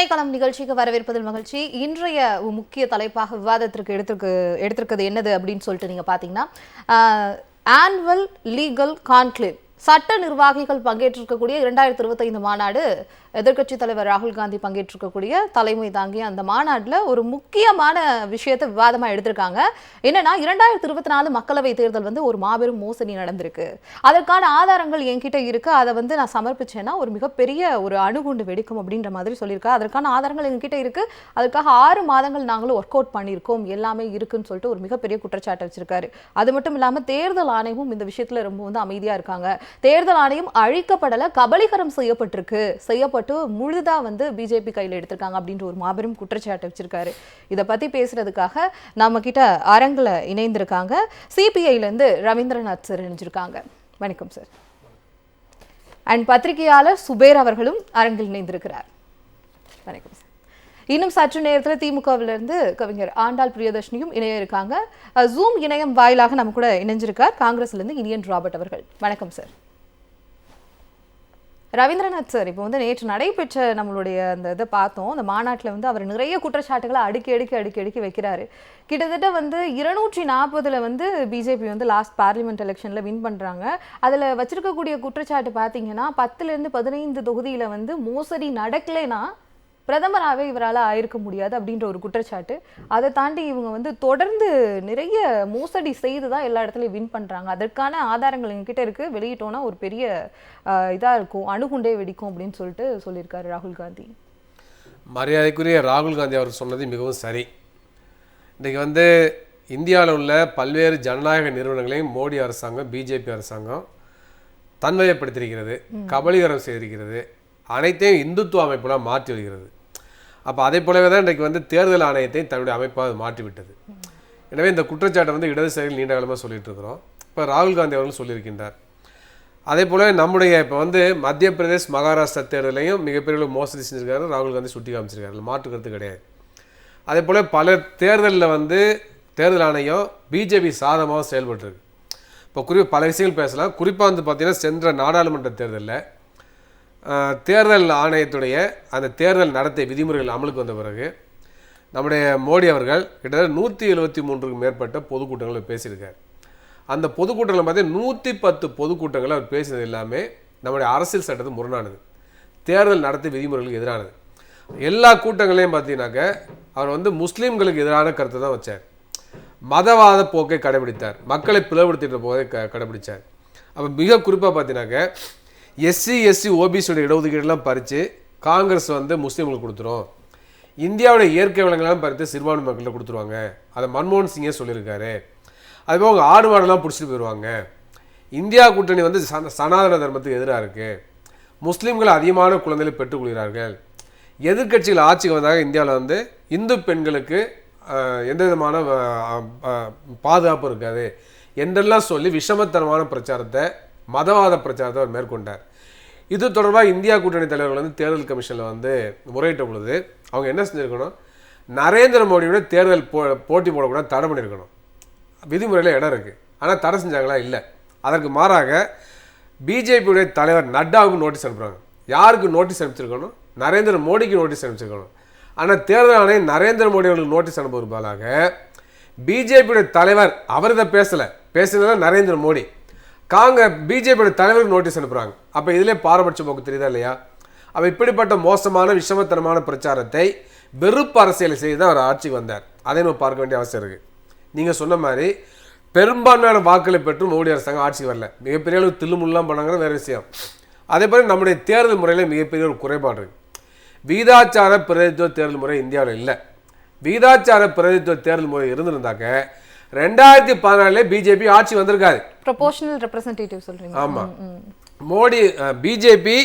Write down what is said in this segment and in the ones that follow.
திணைக்களம் நிகழ்ச்சிக்கு வரவேற்பதில் மகிழ்ச்சி. இன்றைய முக்கிய தலைப்பாக விவாதத்திற்கு எடுத்திருக்கிறது என்னது அப்படின்னு சொல்லிட்டு நீங்க பாத்தீங்கன்னா ஆனுவல் லீகல் கான்க்ளேவ், சட்ட நிர்வாகிகள் பங்கேற்றிருக்கக்கூடிய 2025 மாநாடு, எதிர்க்கட்சி தலைவர் ராகுல் காந்தி பங்கேற்றிருக்கக்கூடிய தலைமை தாங்கிய அந்த மாநாட்டில் ஒரு முக்கியமான விஷயத்தை விவாதமாக எடுத்திருக்காங்க. என்னன்னா 2024 மக்களவை தேர்தல் ஒரு மாபெரும் மோசடி நடந்திருக்கு, அதற்கான ஆதாரங்கள் என்கிட்ட இருக்கு, அதை நான் சமர்ப்பிச்சேன்னா ஒரு மிகப்பெரிய ஒரு அணுகுண்டு வெடிக்கும் அப்படின்ற மாதிரி சொல்லியிருக்காரு. அதற்கான ஆதாரங்கள் என்கிட்ட இருக்கு, அதுக்காக 6 மாதங்கள் நாங்களும் ஒர்க் அவுட் பண்ணியிருக்கோம், எல்லாமே இருக்குன்னு சொல்லிட்டு ஒரு மிகப்பெரிய குற்றச்சாட்டை வச்சிருக்காரு. அது மட்டும் இல்லாமல் தேர்தல் ஆணையமும் இந்த விஷயத்துல ரொம்ப அமைதியா இருக்காங்க. தேர்தல் ஆணையம் அழிக்கப்படலை, கபலீகரம் செய்யப்பட்டு முழுதா பிஜேபி கையில் எடுத்திருக்காங்க அப்படின்ற ஒரு மாபெரும் குற்றச்சாட்டு வச்சிருக்காரு. இதை பத்தி பேசுறதுக்காக நம்ம கிட்ட அரங்குல இணைந்திருக்காங்க சிபிஐல இருந்து ரவீந்திரநாத் சார் இணைஞ்சிருக்காங்க. வணக்கம் சார். அண்ட் பத்திரிகையாளர் சுபேர் அவர்களும் அரங்கில் இணைந்திருக்கிறார். வணக்கம் சார். இன்னும் சற்று நேரத்தில் திமுகவிலிருந்து கவிஞர் ஆண்டாள் பிரியதர்ஷினியும் இணைய இருக்காங்க. ஜூம் இணையம் வாயிலாக நம்ம கூட இணைஞ்சிருக்கார் காங்கிரஸ்ல இருந்து இனியன் ராபர்ட் அவர்கள். வணக்கம் சார். ரவீந்திரநாத் சார், இப்போ நேற்று நடைபெற்ற நம்மளுடைய அந்த இதை பார்த்தோம், அந்த மாநாட்டில் அவர் நிறைய குற்றச்சாட்டுகளை அடுக்கி வைக்கிறாரு. கிட்டத்தட்ட 240 பிஜேபி லாஸ்ட் பார்லிமெண்ட் எலெக்ஷனில் வின் பண்ணுறாங்க. அதில் வச்சிருக்கக்கூடிய குற்றச்சாட்டு பார்த்தீங்கன்னா 10லேருந்து 15 தொகுதியில் மோசடி நடக்கலைன்னா பிரதமராகவே இவரால் ஆயிருக்க முடியாது அப்படின்ற ஒரு குற்றச்சாட்டு. அதை தாண்டி இவங்க தொடர்ந்து நிறைய மோசடி செய்து தான் எல்லா இடத்துலையும் வின் பண்ணுறாங்க. அதற்கான ஆதாரங்கள் எங்ககிட்ட இருக்குது, வெளியிட்டோன்னா ஒரு பெரிய இதாக இருக்கும், அணுகுண்டே வெடிக்கும் அப்படின்னு சொல்லியிருக்காரு ராகுல் காந்தி. மரியாதைக்குரிய ராகுல் காந்தி அவர் சொன்னது மிகவும் சரி. இன்றைக்கி இந்தியாவில் உள்ள பல்வேறு ஜனநாயக நிறுவனங்களையும் மோடி அரசாங்கம், பிஜேபி அரசாங்கம் தன்மையப்படுத்தியிருக்கிறது, கபலீகரம் செய்திருக்கிறது, அனைத்தையும் இந்துத்துவ அமைப்புலாம் மாற்றி வருகிறது. அப்போ அதே போலவே தான் இன்றைக்கு தேர்தல் ஆணையத்தை தன்னுடைய அமைப்பாக மாற்றிவிட்டது. எனவே இந்த குற்றச்சாட்டை இடதுசாரிகள் நீண்ட காலமாக சொல்லிட்டு இருக்கிறோம். இப்போ ராகுல் காந்தி அவர்கள் சொல்லியிருக்கின்றார். அதே போல் நம்முடைய இப்போ மத்திய பிரதேஷ், மகாராஷ்டிரா தேர்தலையும் மிகப்பெரிய மோசடி செஞ்சிருக்காரு ராகுல் காந்தி, சுட்டி காமிச்சிருக்காரு, மாற்று கருத்து கிடையாது. அதே போல் பல தேர்தலில் தேர்தல் ஆணையம் பிஜேபி சாதமாக செயல்பட்டுருக்கு. இப்போ பல விஷயங்கள் பேசலாம். குறிப்பாக பார்த்தீங்கன்னா சென்ற நாடாளுமன்ற தேர்தலில் தேர்தல் ஆணையத்துடைய அந்த தேர்தல் நடத்தை விதிமுறைகள் அமலுக்கு வந்த பிறகு நம்முடைய மோடி அவர்கள் கிட்டத்தட்ட 173க்கும் மேற்பட்ட பொதுக்கூட்டங்களை பேசியிருக்கார். அந்த பொதுக்கூட்டங்களை பார்த்தீங்கன்னா 110 பொதுக்கூட்டங்களை அவர் பேசினது எல்லாமே நம்முடைய அரசியல் சட்டத்துக்கு முரணானது, தேர்தல் நடத்தை விதிமுறைகளுக்கு எதிரானது. எல்லா கூட்டங்களையும் பார்த்தீங்கன்னாக்க அவர் முஸ்லீம்களுக்கு எதிரான கருத்தை தான் வச்சார், மதவாத போக்கை கடைபிடித்தார், மக்களை பிளவுபடுத்திட்ட போதை கடைபிடித்தார். அப்போ மிக குறிப்பாக பார்த்தீங்கன்னாக்க எஸ்சி ஓபிசியோட இடஒதுக்கீடுலாம் பறித்து காங்கிரஸ் முஸ்லீம்களுக்கு கொடுத்துரும், இந்தியாவுடைய இயற்கை வளங்கள்லாம் பறித்து சிறுபான்மை மக்கள்கிட்ட கொடுத்துருவாங்க, அதை மன்மோகன் சிங்கே சொல்லியிருக்காரு. அதுபோல் அவங்க ஆடு மாடெல்லாம் பிடிச்சிட்டு போயிடுவாங்க, இந்தியா கூட்டணி சனாதன தர்மத்துக்கு எதிராக இருக்குது, முஸ்லீம்கள் அதிகமான குழந்தைகளை பெற்றுக்கொள்கிறார்கள், எதிர்கட்சிகள் ஆட்சிக்கு வந்தாக இந்தியாவில் இந்து பெண்களுக்கு எந்த விதமான பாதுகாப்பு இருக்காது என்றெல்லாம் சொல்லி விஷமத்தனமான பிரச்சாரத்தை, மதவாத பிரச்சாரத்தை அவர் மேற்கொண்டார். இது தொடர்பாக இந்தியா கூட்டணி தலைவர்கள் தேர்தல் கமிஷனில் முறையிட்ட பொழுது அவங்க என்ன செஞ்சுருக்கணும், நரேந்திர மோடியோட தேர்தல் போட்டி போடக்கூடாது தடை பண்ணியிருக்கணும். விதிமுறையில் இடம் இருக்குது, ஆனால் தடை செஞ்சாங்களா? இல்லை. அதற்கு மாறாக பிஜேபியுடைய தலைவர் நட்டாவுக்கு நோட்டீஸ் அனுப்புகிறாங்க. யாருக்கு நோட்டீஸ் அனுப்பிச்சிருக்கணும்? நரேந்திர மோடிக்கு நோட்டீஸ் அனுப்பிச்சிருக்கணும். ஆனால் தேர்தல் ஆணையம் நரேந்திர மோடி அவர்களுக்கு நோட்டீஸ் அனுப்புவது பதிலாக பிஜேபியுடைய தலைவர் அவர் இதை பேசுனதுல நரேந்திர மோடி பிஜேபியோட தலைவருக்கு நோட்டீஸ் அனுப்புகிறாங்க. அப்போ இதிலே பாரபட்ச போக்கு தெரியுதா இல்லையா? அப்போ இப்படிப்பட்ட மோசமான விஷமத்தனமான பிரச்சாரத்தை வெறுப்பு அரசியலை செய்து தான் அவர் ஆட்சிக்கு வந்தார். அதை நம்ம பார்க்க வேண்டிய அவசியம் இருக்குது. நீங்கள் சொன்ன மாதிரி பெரும்பான்மையான வாக்குகளை பெற்று மோடி அரசாங்கம் ஆட்சிக்கு வரல, மிகப்பெரிய அளவு தில்லுமுல்லாம் பண்ணாங்கிற வேறு விஷயம். அதே போல் நம்முடைய தேர்தல் முறையில் மிகப்பெரிய ஒரு குறைபாடு இருக்குது. வீதாச்சார பிரதிநிதித்துவ தேர்தல் முறை இந்தியாவில் இல்லை. வீதாச்சார பிரதிநிதித்துவ தேர்தல் முறை இருந்திருந்தாக்க 2014 பிஜேபி ஆட்சி வந்திருக்காது. ப்ரொபோர்ஷனல் ரெப்ரசன்டேட்டிவ் சொல்றீங்க. ஆமா, மோடி பிஜேபி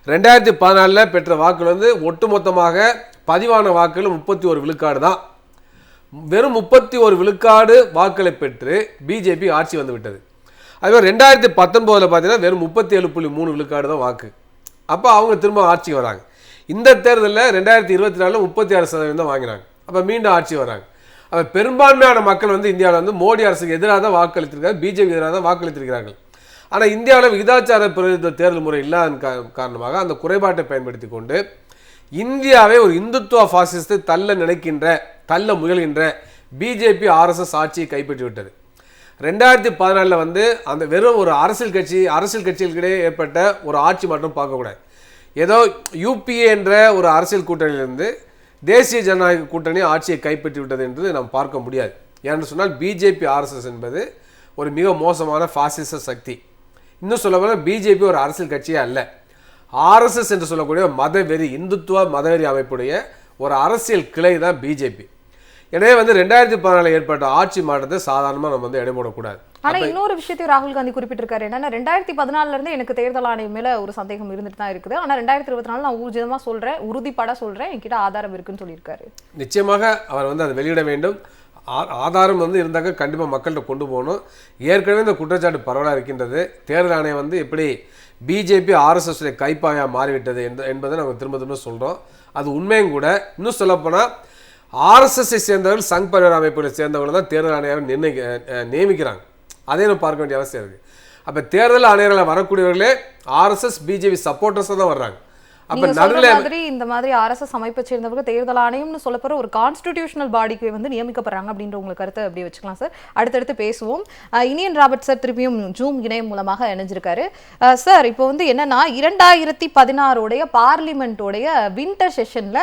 2014 பெற்ற வாக்குகள் ஒட்டுமொத்தமாக பதிவான வாக்குகள் 31 விழுக்காடு தான். வெறும் 31 விழுக்காடு வாக்களை பெற்று பிஜேபி ஆட்சி வந்து விட்டது. அதுவே 2019 பார்த்தீங்கன்னா வெறும் 37.3 விழுக்காடு தான் வாக்கு. அப்போ அவங்க திரும்ப ஆட்சிக்கு வராங்க. இந்த தேர்தலில் 2024 36% தான் வாங்கினாங்க. அப்போ மீண்டும் ஆட்சி வராங்க. அப்போ பெரும்பான்மையான மக்கள் இந்தியாவில் மோடி அரசுக்கு எதிராக தான் வாக்களித்திருக்காங்க, பிஜேபி எதிராக தான் வாக்களித்திருக்கிறார்கள். ஆனால் இந்தியாவில் விகிதாச்சார பிரதிநிதித்துவ தேர்தல் முறை இல்லாத காரணமாக அந்த குறைபாட்டை பயன்படுத்தி கொண்டு இந்தியாவை ஒரு இந்துத்துவ பாசிசத்தை தள்ள முயல்கின்ற பிஜேபி ஆர்எஸ்எஸ் ஆட்சியை கைப்பற்றி விட்டது. 2014 வந்து அந்த வெறும் ஒரு அரசியல் கட்சிகளுக்கிடையே ஏற்பட்ட ஒரு ஆட்சி மட்டும் பார்க்கக்கூடாது. ஏதோ யூபிஏ என்ற ஒரு அரசியல் கூட்டணியிலிருந்து தேசிய ஜனநாயக கூட்டணி ஆட்சியை கைப்பற்றி விட்டது என்று நாம் பார்க்க முடியாது. ஏன்னு சொன்னால் பிஜேபி ஆர்எஸ்எஸ் என்பது ஒரு மிக மோசமான பாசிச சக்தி. இன்னும் சொல்லப்போனால் பிஜேபி ஒரு அரசியல் கட்சியே அல்ல. ஆர்எஸ்எஸ் என்று சொல்லக்கூடிய மதவெறி இந்துத்துவ மதவெறி அமைப்புடைய ஒரு அரசியல் கிளை தான் பிஜேபி. எனவே வந்து 2014 ஏற்பட்ட ஆட்சி மாற்றத்தை சாதாரணமாக நம்ம வந்து இடைமூடக்கூடாது. ஆனா இன்னொரு விஷயத்தையும் ராகுல் காந்தி குறிப்பிட்டிருக்காரு. என்னன்னா 2014 இருந்து எனக்கு தேர்தல் ஆணையம் மேல ஒரு சந்தேகம் இருந்துட்டு தான் இருக்குது. ஆனா 2024 நான் ஊர்ஜிதமா சொல்றேன், உறுதிப்பட சொல்றேன், என்கிட்ட ஆதாரம் இருக்குன்னு சொல்லியிருக்காரு. நிச்சயமாக அவர் வந்து அதை வெளியிட வேண்டும். ஆதாரம் வந்து இருந்தாக்க கண்டிப்பாக மக்கள்கிட்ட கொண்டு போகணும். ஏற்கனவே இந்த குற்றச்சாட்டு பரவலாக இருக்கின்றது. தேர்தல் ஆணையம் வந்து எப்படி பிஜேபி ஆர்எஸ்எஸ் கைப்பாயாக மாறிவிட்டது என்பதை நம்ம திரும்ப சொல்கிறோம். அது உண்மையும் கூட. இன்னும் சொல்லப்போனால் ஆர்எஸ்எஸ்ஐ சேர்ந்தவர்கள் சங் பரிவார் அமைப்புகளை சேர்ந்தவர்கள் தான் தேர்தல் ஆணையரை நியமிக்கிறாங்க. அதே நம்ம பார்க்க வேண்டிய அவசியம் இருக்குது. அப்போ தேர்தல் ஆணையர்களை வரக்கூடியவர்களே ஆர்எஸ்எஸ் பிஜேபி சப்போர்ட்டர்ஸாக தான் வர்றாங்க. அப்ப நடுவுல இந்த மாதிரி ஆர்எஸ்எஸ் அமைப்பை சேர்ந்தவங்க தேர்தல் ஆணையம்னு சொல்லப்படுற ஒரு கான்ஸ்டிடியூஷனல் பாடிக்கு வந்து நியமிக்கப்படுறாங்க அப்படின்ற உங்க கருத்தை அப்படியே வச்சுக்கலாம் சார். அடுத்தடுத்து பேசுவோம். இனியன் ராபர்ட் சார் திருப்பியும் ஜூம் இணையம் மூலமாக இணைஞ்சிருக்காரு. சார் இப்போ வந்து என்னன்னா 2016 பார்லிமெண்டோடைய வின்டர் செஷன்ல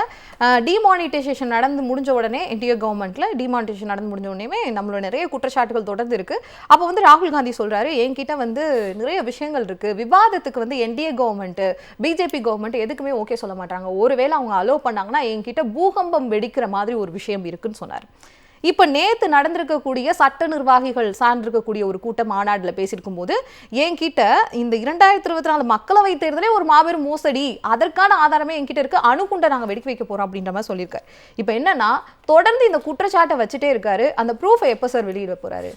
டிமானிட்டைசேஷன் நடந்து முடிஞ்ச உடனே இந்திய கவர்மெண்ட்ல டிமானிட்டைசேஷன் நடந்து முடிஞ்ச உடனே நம்மளோட நிறைய குற்றச்சாட்டுகள் தொடர்ந்து இருக்கு. அப்போ வந்து ராகுல் காந்தி சொல்றாரு, என்கிட்ட வந்து நிறைய விஷயங்கள் இருக்கு, விவாதத்துக்கு வந்து என்டிஏ கவர்மெண்ட் பிஜேபி கவர்மெண்ட் எதுக்குமே ஓகே சொல்ல மாட்டாங்க, ஒருவேளை அவங்க அலோவ் பண்ணாங்கன்னா என்கிட்ட பூகம்பம் வெடிக்கிற மாதிரி ஒரு விஷயம் இருக்குன்னு சொன்னார். இப்ப நேத்து நடந்திருக்கக்கூடிய சட்ட நிர்வாகிகள் சார்ந்திருக்கக்கூடிய ஒரு கூட்ட மாநாடுல பேசியிருக்கும் போது என்கிட்ட இந்த 2024 மக்களவை தேர்தலே ஒரு மாபெரும் மோசடி, அதற்கான ஆதாரமே என்கிட்ட இருக்கு, அணுகுண்டை நாங்க வெடிக்க வைக்க போறோம் அப்படின்ற மாதிரி சொல்லியிருக்காரு. இப்ப என்னன்னா தொடர்ந்து இந்த குற்றச்சாட்டை வச்சுட்டே இருக்காரு. அந்த ப்ரூஃபை எப்ப சார் வெளியிட போறாரு?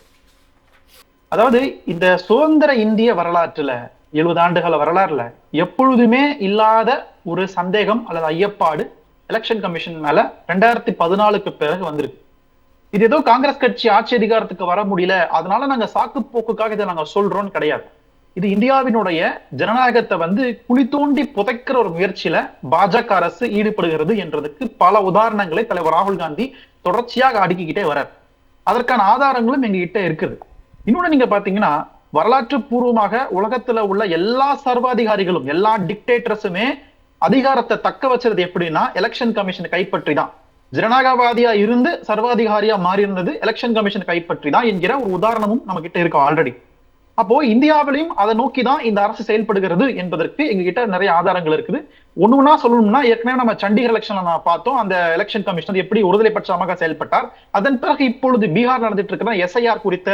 அதாவது இந்த சுதந்திர இந்திய வரலாற்றுல 70 ஆண்டுகால வரலாறுல எப்பொழுதுமே இல்லாத ஒரு சந்தேகம் அல்லது ஐயப்பாடு எலெக்ஷன் கமிஷன் மேல 2014க்கு பிறகு வந்திருக்கு. இது ஏதோ காங்கிரஸ் கட்சி ஆட்சி அதிகாரத்துக்கு வர முடியல, அதனால நாங்க சாக்கு போக்குக்காக இதை நாங்க சொல்றோம்னு கிடையாது. இது இந்தியாவினுடைய ஜனநாயகத்தை வந்து குழி தோண்டி புதைக்கிற ஒரு முயற்சியில பாஜக அரசு ஈடுபடுகிறது என்றதுக்கு பல உதாரணங்களை தலைவர் ராகுல் காந்தி தொடர்ச்சியாக அடுக்கிக்கிட்டே வர்றார். அதற்கான ஆதாரங்களும் எங்க கிட்ட இருக்குது. இன்னொன்னு நீங்க பாத்தீங்கன்னா, வரலாற்று பூர்வமாக உலகத்துல உள்ள எல்லா சர்வாதிகாரிகளும் எல்லா டிக்டேட்டர்ஸுமே அதிகாரத்தை தக்க வச்சது எப்படின்னா எலெக்ஷன் கமிஷனை கைப்பற்றி தான். ஜனநாயகவாதியா இருந்து சர்வாதிகாரியா மாறி இருந்தது எலெக்ஷன் கமிஷன் கைப்பற்றி தான் என்கிற ஒரு உதாரணமும் நம்ம கிட்ட இருக்கு ஆல்ரெடி. அப்போ இந்தியாவிலையும் அதை நோக்கிதான் இந்த அரசு செயல்படுகிறது என்பதற்கு எங்க கிட்ட நிறைய ஆதாரங்கள் இருக்குது. ஒண்ணுன்னா சொல்லணும்னா, ஏற்கனவே நம்ம சண்டிகர் எலெக்ஷன்ல நான் பார்த்தோம் அந்த எலெக்ஷன் கமிஷனர் எப்படி ஒருதலை பட்சமாக செயல்பட்டார். அதன் பிறகு இப்பொழுது பீகார் நடந்துட்டு இருக்கிற எஸ்ஐஆர் குறித்த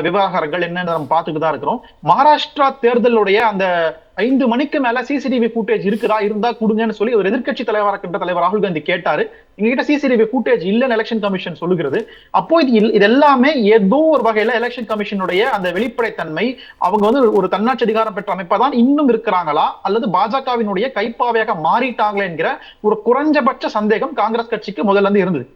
விவகாரங்கள் என்னன்னு நம்ம பார்த்துட்டு தான் இருக்கிறோம். மகாராஷ்டிரா தேர்தலுடைய அந்த 5 மணிக்கு மேல சிசிடிவி ஃபுட்டேஜ் இருந்தா கொடுங்கன்னு சொல்லி ஒரு எதிர்கட்சி தலைவராகின்ற தலைவர் ராகுல் காந்தி கேட்டாரு. எங்ககிட்ட சிசிடிவி ஃபுட்டேஜ் இல்லைன்னு எலெக்ஷன் கமிஷன் சொல்லுகிறது. அப்போ இது எல்லாமே ஏதோ ஒரு வகையில எலெக்ஷன் கமிஷனுடைய அந்த வெளிப்படைத்தன்மை, அவங்க வந்து ஒரு தன்னாட்சி அதிகாரம் பெற்ற அமைப்பா தான் இன்னும் இருக்கிறாங்களா அல்லது பாஜகவினுடைய கைப்பாவையாக மாறிட்டாங்களா என்கிற ஒரு குறைஞ்சபட்ச சந்தேகம் காங்கிரஸ் கட்சிக்கு முதல்ல இருந்து இருந்தது.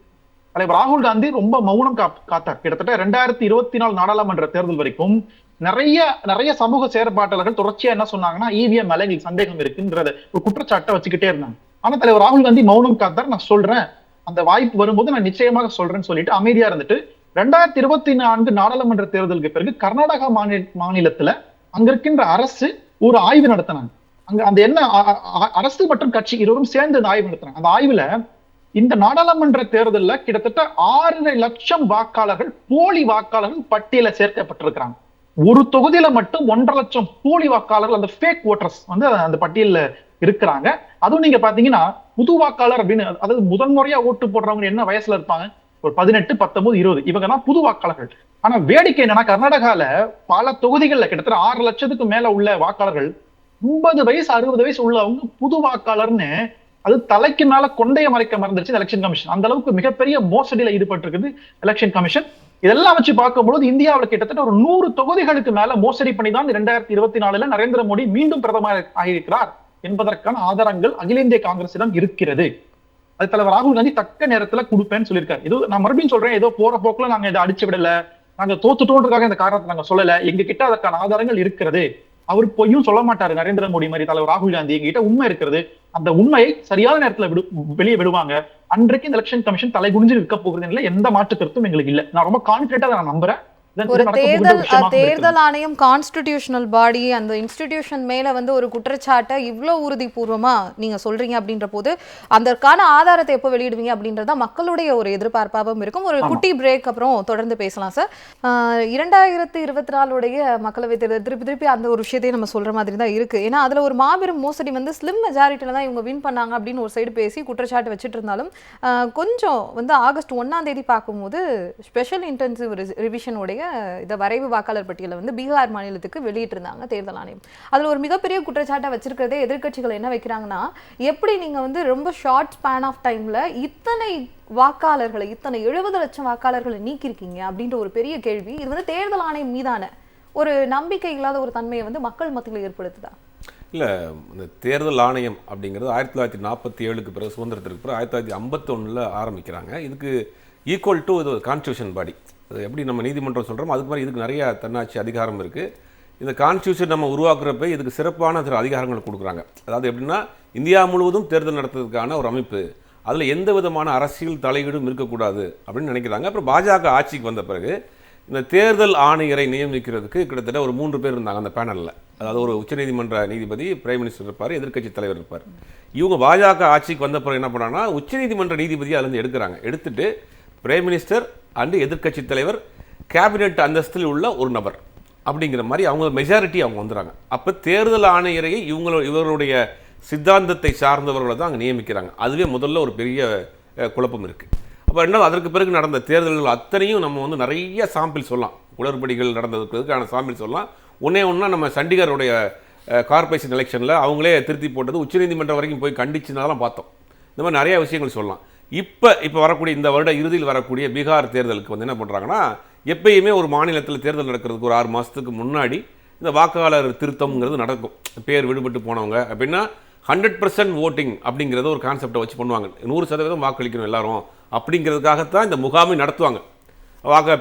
தலைவர் ராகுல் காந்தி ரொம்ப மௌனம் காத்தார். கிட்டத்தட்ட 2024 நாடாளுமன்ற தேர்தல் வரைக்கும் நிறைய சமூக செயற்பாட்டாளர்கள் தொடர்ச்சியா என்ன சொன்னாங்கன்னா, இவிஎம் மேல எங்களுக்கு சந்தேகம் இருக்குன்றத ஒரு குற்றச்சாட்டை வச்சுக்கிட்டே இருந்தாங்க. ஆனா தலைவர் ராகுல் காந்தி மௌனம் காத்தார். நான் சொல்றேன், அந்த வாய்ப்பு வரும்போது நான் நிச்சயமாக சொல்றேன்னு சொல்லிட்டு அமைதியா இருந்துட்டு 2024 நாடாளுமன்ற தேர்தலுக்கு பிறகு கர்நாடகா மாநிலத்துல அங்க இருக்கின்ற அரசு ஒரு ஆய்வு நடத்தினாங்க. அங்க அந்த என்ன அரசு மற்றும் கட்சி இருவரும் சேர்ந்து அந்த ஆய்வு நடத்தினாங்க. அந்த ஆய்வுல இந்த நாடாளுமன்ற தேர்தலில் கிட்டத்தட்ட 6.5 லட்சம் வாக்காளர்கள் போலி வாக்காளர்கள் பட்டியல சேர்க்கப்பட்டிருக்கிறாங்க. ஒரு தொகுதியில மட்டும் 1.5 லட்சம் போலி வாக்காளர்கள் அந்த ஃபேக் ஓட்டர்ஸ் வந்து அந்த பட்டியல இருக்கிறாங்க. அதுவும் நீங்க பாத்தீங்கன்னா புது வாக்காளர் அப்படின்னு, அதாவது முதன்முறையா ஓட்டு போடுறவங்க என்ன வயசுல இருப்பாங்க, ஒரு 18, 19, 20, இவங்க தான் புது வாக்காளர்கள். ஆனா வேடிக்கை என்னன்னா, கர்நாடகால பல தொகுதிகள்ல கிட்டத்தட்ட 6 லட்சத்துக்கு மேல உள்ள வாக்காளர்கள் 50 வயசு 60 வயசு உள்ளவங்க புது வாக்காளர்னு, அது தலைக்கு மேல கொண்டைய மறைக்க மறந்துருச்சு எலெக்ஷன் கமிஷன். அந்த அளவுக்கு மிகப்பெரிய மோசடியில ஈடுபட்டு இருக்குது எலெக்ஷன் கமிஷன். இதெல்லாம் வச்சு பார்க்கும்போது இந்தியாவில் கிட்டத்தட்ட ஒரு 100 தொகுதிகளுக்கு மேல மோசடி பண்ணி தான் 2024 நரேந்திர மோடி மீண்டும் பிரதமர் ஆகியிருக்கிறார் என்பதற்கான ஆதாரங்கள் அகில இந்திய காங்கிரசிடம் இருக்கிறது. அது தலைவர் ராகுல் காந்தி தக்க நேரத்துல கொடுப்பேன்னு சொல்லியிருக்காரு. இது நான் மறுபடியும் சொல்றேன், ஏதோ போற போக்குல நாங்க இதை அடிச்சு விடல, நாங்க தோத்துட்டோன்றதுக்காக இந்த காரணத்தை நாங்க சொல்லல, எங்க கிட்ட அதற்கான ஆதாரங்கள் இருக்கிறது. அவர் பொய்யும் சொல்ல மாட்டாரு. நரேந்திர மோடி மாதிரி தலைவர் ராகுல் காந்தி எங்கிட்ட உண்மை இருக்கிறது, அந்த உண்மையை சரியான நேரத்துல வெளியே விடுவாங்க. அன்றைக்கு இந்த எலெக்ஷன் கமிஷன் தலை குனிஞ்சு இருக்க போகுதுன்னு எந்த மாற்று கருத்தும் எங்களுக்கு இல்ல. நான் ரொம்ப கான்பிடென்ட்டா நான் நம்புறேன். ஒரு தேர்தல் ஆணையம் கான்ஸ்டிடியூஷனல் பாடி, அந்த இன்ஸ்டிடியூஷன் மேல வந்து ஒரு குற்றச்சாட்டை இவ்வளவு உறுதிபூர்வமா நீங்க சொல்றீங்க அப்படின்ற போது அதற்கான ஆதாரத்தை எப்போ வெளியிடுவீங்க அப்படின்றத மக்களுடைய ஒரு எதிர்பார்ப்பாகவும் இருக்கும். ஒரு குட்டி பிரேக் அப்புறம் தொடர்ந்து பேசலாம் சார். 2024 மக்களவை தேர்தல் திருப்பி அந்த ஒரு விஷயத்தையும் நம்ம சொல்ற மாதிரி தான் இருக்கு. ஏன்னா அதுல ஒரு மாபெரும் மோசடி வந்து ஸ்லிம் மெஜாரிட்டியில தான் இவங்க வின் பண்ணாங்க அப்படின்னு ஒரு சைடு பேசி குற்றச்சாட்டு வச்சுட்டு இருந்தாலும் கொஞ்சம் வந்து ஆகஸ்ட் 1 பார்க்கும்போது ஸ்பெஷல் இன்டென்சிவ் ரிவிஷனுடைய இந்த வரைவு வாக்காளர் பட்டியலை வந்து பீகார் மாநிலத்துக்கு வெளியிட்டிருந்தாங்க தேர்தல் ஆணையம். அதுல ஒரு மிகப்பெரிய குற்றச்சாட்டை வச்சிருக்கிறதே எதிர்க்கட்சிகள் என்ன வைக்கிறாங்கன்னா, எப்படி நீங்க வந்து ரொம்ப ஷார்ட் ஸ்பேன் ஆஃப் டைம்ல இத்தனை வாக்காளர்களை, இத்தனை 70 லட்சம் வாக்காளர்களை நீக்கிருக்கீங்க அப்படின்ற ஒரு பெரிய கேள்வி. இது வந்து தேர்தல் ஆணையம் மீதான ஒரு நம்பிக்கை இல்லாத ஒரு தன்மையை வந்து மக்கள் மத்தியில் ஏற்படுத்துதா? இல்லை, இந்த தேர்தல் ஆணையம் அப்படிங்கிறது 1947க்கு பிறகு, சுதந்திரத்திற்கு பிறகு 1951 ஆரம்பிக்கிறாங்க. இதுக்கு ஈக்குவல் டு இது கான்ஸ்டியூஷன் பாடி. அது எப்படி நம்ம நீதிமன்றம் சொல்கிறோமோ அதுக்கு மாதிரி இதுக்கு நிறைய தன்னாட்சி அதிகாரம் இருக்குது. இந்த கான்ஸ்டியூஷன் நம்ம உருவாக்குறப்ப இதுக்கு சிறப்பான சில அதிகாரங்கள் கொடுக்குறாங்க. அதாவது எப்படின்னா, இந்தியா முழுவதும் தேர்தல் நடத்துறதுக்கான ஒரு அமைப்பு, அதில் எந்த விதமான அரசியல் தலையீடும் இருக்கக்கூடாது அப்படின்னு நினைக்கிறாங்க. அப்புறம் பாஜக ஆட்சிக்கு வந்த பிறகு இந்த தேர்தல் ஆணையரை நியமிக்கிறதுக்கு கிட்டத்தட்ட ஒரு 3 பேர் இருந்தாங்க அந்த பேனலில். அதாவது ஒரு உச்சநீதிமன்ற நீதிபதி, பிரைம் மினிஸ்டர் இருப்பார், எதிர்க்கட்சி தலைவர் இருப்பார். இவங்க பாஜக ஆட்சிக்கு வந்த பிறகு என்ன பண்ணாங்கன்னா, உச்சநீதிமன்ற நீதிபதி அதுலேருந்து எடுக்கிறாங்க. எடுத்துட்டு பிரைம் மினிஸ்டர் அண்டு எதிர்க்கட்சி தலைவர், கேபினெட் அந்தஸ்தில் உள்ள ஒரு நபர் அப்படிங்கிற மாதிரி அவங்க மெஜாரிட்டி அவங்க வந்துடுறாங்க. அப்போ தேர்தல் ஆணையரை இவர்களுடைய சித்தாந்தத்தை சார்ந்தவர்களை தான் அங்கே நியமிக்கிறாங்க. அதுவே முதல்ல ஒரு பெரிய குழப்பம் இருக்குது. அப்போ ரெண்டாவது, அதற்கு பிறகு நடந்த தேர்தல்கள் அத்தனையும் நம்ம வந்து நிறைய சாம்பிள் சொல்லலாம். குளறுபடிகள் நடந்ததுக்கான சாம்பிள் சொல்லலாம். ஒன்றா நம்ம சண்டிகருடைய கார்பரேஷன் எலெக்ஷனில் அவங்களே திருத்தி போட்டது உச்சநீதிமன்றம் வரைக்கும் போய் கண்டிச்சுனாலாம் பார்த்தோம். இந்த மாதிரி நிறைய விஷயங்கள் சொல்லலாம். இப்போ வரக்கூடிய இந்த வருட இறுதியில் வரக்கூடிய பீகார் தேர்தலுக்கு வந்து என்ன பண்ணுறாங்கன்னா, எப்பயுமே ஒரு மாநிலத்தில் தேர்தல் நடக்கிறதுக்கு ஒரு 6 மாதத்துக்கு முன்னாடி இந்த வாக்காளர் திருத்தம்ங்கிறது நடக்கும். பேர் விடுபட்டு போனவங்க அப்படின்னா 100% ஓட்டிங் அப்படிங்கிறத ஒரு கான்செப்டை வச்சு பண்ணுவாங்க. 100% வாக்களிக்கணும் எல்லாரும் அப்படிங்கிறதுக்காகத்தான் இந்த முகாமை நடத்துவாங்க.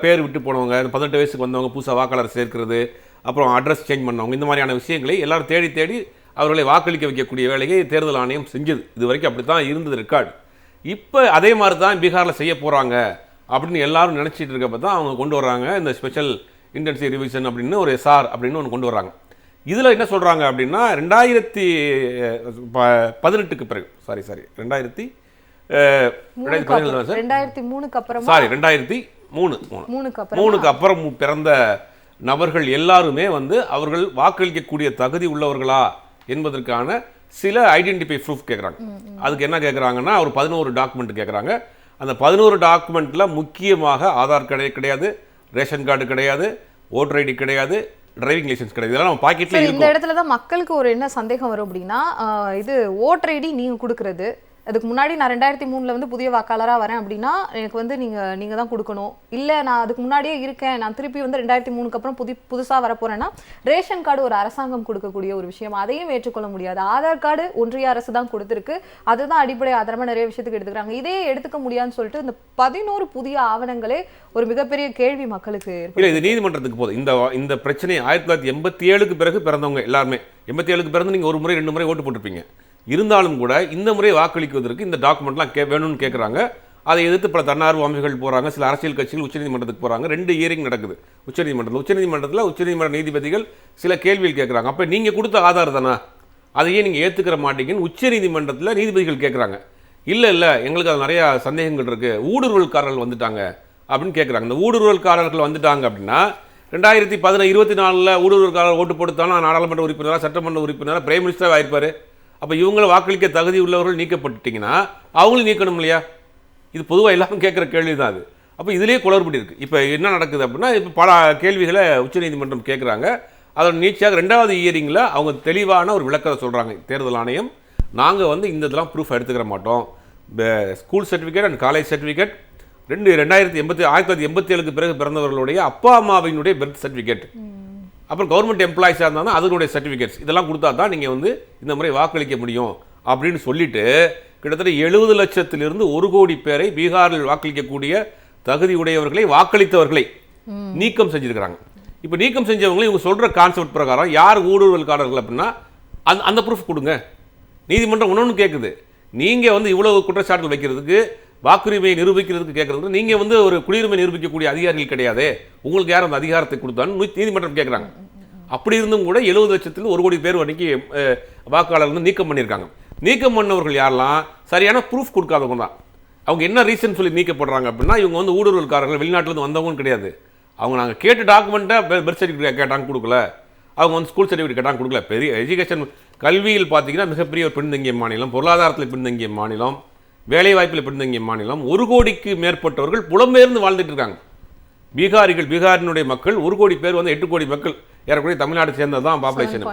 பேர் விட்டு போனவங்க, 18 வயசுக்கு வந்தவங்க, புதுசாக வாக்காளர் சேர்க்கிறது, அப்புறம் அட்ரஸ் சேஞ்ச் பண்ணவங்க, இந்த மாதிரியான விஷயங்களை எல்லாரும் தேடி அவர்களை வாக்களிக்க வைக்கக்கூடிய வேலையை தேர்தல் ஆணையம் செஞ்சது. இது வரைக்கும் அப்படி தான் இருந்தது ரெக்கார்டு. இப்போ அதே மாதிரி தான் பீகாரில் செய்ய போகிறாங்க அப்படின்னு எல்லாரும் நினச்சிட்டு இருக்கப்போ தான் அவங்க கொண்டு வர்றாங்க இந்த ஸ்பெஷல் இன்டென்சிவ் ரிவிஷன் அப்படின்னு ஒரு எஸ்ஆர் அப்படின்னு ஒன்று கொண்டு வர்றாங்க. இதில் என்ன சொல்கிறாங்க அப்படின்னா, 2018க்கு பிறகு 2003க்கு அப்புறம் பிறந்த நபர்கள் எல்லாருமே வந்து அவர்கள் வாக்களிக்கக்கூடிய தகுதி உள்ளவர்களா என்பதற்கான சில ஐடென்டிஃபை ப்ரூஃப் கேட்குறாங்க. அதுக்கு என்ன கேட்குறாங்கன்னா, ஒரு 11 டாக்குமெண்ட் கேட்குறாங்க. அந்த 11 டாக்குமெண்ட்டில் முக்கியமாக ஆதார் கிடையாது, ரேஷன் கார்டு கிடையாது, ஓட்டர் ஐடி கிடையாது, டிரைவிங் லைசன்ஸ் கிடையாது. இதெல்லாம் நம்ம பாக்கெட்ல இருக்கு. இந்த இடத்துல தான் மக்களுக்கு ஒரு என்ன சந்தேகம் வரும் அப்படின்னா, இது ஓட்டர் ஐடி நீங்கள் கொடுக்குறது, அதுக்கு முன்னாடி நான் 2003 வந்து புதிய வாக்காளராக வரேன் அப்படின்னா எனக்கு வந்து நீங்கள் தான் கொடுக்கணும். இல்லை நான் அதுக்கு முன்னாடியே இருக்கேன், நான் திருப்பி வந்து 2003க்கு அப்புறம் புதுசாக வரப்போகிறேன்னா ரேஷன் கார்டு ஒரு அரசாங்கம் கொடுக்கக்கூடிய ஒரு விஷயம், அதையும் ஏற்றுக்கொள்ள முடியாது. ஆதார் கார்டு ஒன்றிய அரசு தான் கொடுத்துருக்கு, அதுதான் அடிப்படை ஆதாரமாக நிறைய விஷயத்துக்கு எடுத்துக்கிறாங்க. இதே எடுத்துக்க முடியாதுன்னு சொல்லிட்டு இந்த 11 புதிய ஆவணங்களே ஒரு மிகப்பெரிய கேள்வி மக்களுக்கு. இல்லை, இது நீதிமன்றத்துக்கு போகுது. இந்த பிரச்சனை 1987க்கு பிறகு பிறந்தவங்க எல்லாருமே, 87க்கு பிறந்து நீங்கள் ஒரு முறை 2 முறை ஓட்டு போட்டிருப்பீங்க. இருந்தாலும் கூட இந்த முறை வாக்களிக்குவதற்கு இந்த டாக்குமெண்ட்லாம் வேணும்னு கேட்குறாங்க. அதை எதிர்த்து பல தன்னார்வ அமைப்புகள் போகிறாங்க, சில அரசியல் கட்சிகள் உச்சநீதிமன்றத்துக்கு போகிறாங்க. 2 ஹியரிங் நடக்குது உச்சநீதிமன்றத்தில் உச்சநீதிமன்ற நீதிபதிகள் சில கேள்விகள் கேட்குறாங்க. அப்போ நீங்கள் கொடுத்த ஆதார் தானே, அதையே நீங்கள் ஏற்றுக்கிற மாட்டீங்கன்னு உச்சநீதிமன்றத்தில் நீதிபதிகள் கேட்குறாங்க. இல்லை எங்களுக்கு அது நிறையா சந்தேகங்கள் இருக்குது, ஊடுருவல்காரர்கள் வந்துட்டாங்க அப்படின்னு கேட்குறாங்க. இந்த ஊடுருவல்காரர்கள் வந்துட்டாங்க அப்படின்னா 2024 ஊடுருவல்காரர் ஓட்டு போட்டுத்தாலும் நாடாளுமன்ற உறுப்பினராக, சட்டமன்ற உறுப்பினராக, பிரைம் மினிஸ்டராக ஆயிருப்பார். அப்போ இவங்களை வாக்களிக்க தகுதி உள்ளவர்கள் நீக்கப்பட்டுட்டிங்கன்னா அவங்களும் நீக்கணும் இல்லையா? இது பொதுவாக எல்லாரும் கேட்குற கேள்வி தான் அது. அப்போ இதிலே குளறுபடி இருக்குது. இப்போ என்ன நடக்குது அப்படின்னா, இப்போ பல கேள்விகளை உச்சநீதிமன்றம் கேட்குறாங்க. அதோட நீட்சியாக 2வது ஹியரிங்கில் அவங்க தெளிவான ஒரு விளக்கத்தை சொல்கிறாங்க. தேர்தல் ஆணையம், நாங்கள் வந்து இந்த இதெல்லாம் ப்ரூஃப் எடுத்துக்கிற மாட்டோம். School certificate and college certificate, 1987க்கு பிறகு பிறந்தவர்களுடைய அப்பா அம்மாவினுடைய பர்த் சர்டிஃபிகேட், அப்புறம் கவர்மெண்ட் எம்ப்ளாயிஸாக இருந்தாலும் அதனுடைய சர்டிஃபிகேட்ஸ், இதெல்லாம் கொடுத்தா தான் நீங்கள் வந்து இந்த முறை வாக்களிக்க முடியும் அப்படின்னு சொல்லிட்டு கிட்டத்தட்ட 70 லட்சத்திலிருந்து 1 கோடி பேரை பீகாரில் வாக்களிக்கக்கூடிய தகுதி உடையவர்களை, வாக்களித்தவர்களை நீக்கம் செஞ்சிருக்கிறாங்க. இப்போ நீக்கம் செஞ்சவங்களும் இவங்க சொல்கிற கான்செப்ட் பிரகாரம் யார் ஊடுருவல்காரர்கள் அப்படின்னா அந்த ப்ரூஃப் கொடுங்க. நீதிமன்றம் ஒன்று கேட்குது, நீங்கள் வந்து இவ்வளவு குற்றச்சாட்டுகள் வைக்கிறதுக்கு, வாக்குரிமையை நிரூபிக்கிறதுக்கு கேட்குறதுக்கு நீங்கள் வந்து ஒரு குடியுரிமை நிரூபிக்கக்கூடிய அதிகாரிகள் கிடையாது, உங்களுக்கு யார் அந்த அதிகாரத்தை கொடுத்தான்னு நீதிமன்றம் கேட்குறாங்க. அப்படி இருந்தும் கூட 70 லட்சத்தில் 1 கோடி பேர் வரைக்கும் வாக்காளர் வந்து நீக்கம் பண்ணியிருக்காங்க. நீக்கம் பண்ணவர்கள் யாரெல்லாம் சரியான ப்ரூஃப் கொடுக்காதவங்க தான். அவங்க என்ன ரீசன் சொல்லி நீக்கப்படுறாங்க அப்படின்னா, இவங்க வந்து ஊடுருவல்காரர்கள், வெளிநாட்டிலேருந்து வந்தவங்களும் கிடையாது. அவங்க நாங்கள் கேட்ட டாக்குமெண்ட்டை பர்த் சர்டிஃபிகேட் கேட்டாங்க கொடுக்கல, அவங்க வந்து ஸ்கூல் சர்டிஃபிகேட் கேட்டாங்க கொடுக்கல. பெரிய எஜுகேஷன் கல்வியில் பார்த்தீங்கன்னா மிகப்பெரிய ஒரு பின்தங்கிய மாநிலம், பொருளாதாரத்தில் பின்தங்கிய மாநிலம், வேலைவாய்ப்பில் பின்தங்கிய மாநிலம். 1 கோடிக்கு மேற்பட்டவர்கள் புலம்பெயர்ந்து வாழ்ந்துட்டு இருக்காங்க. பீகாரினுடைய மக்கள் 1 கோடி பேர் வந்து 8 கோடி மக்கள் ஏறக்கூடிய தமிழ்நாடு சேர்ந்தது தான் பாப்புலேஷன்.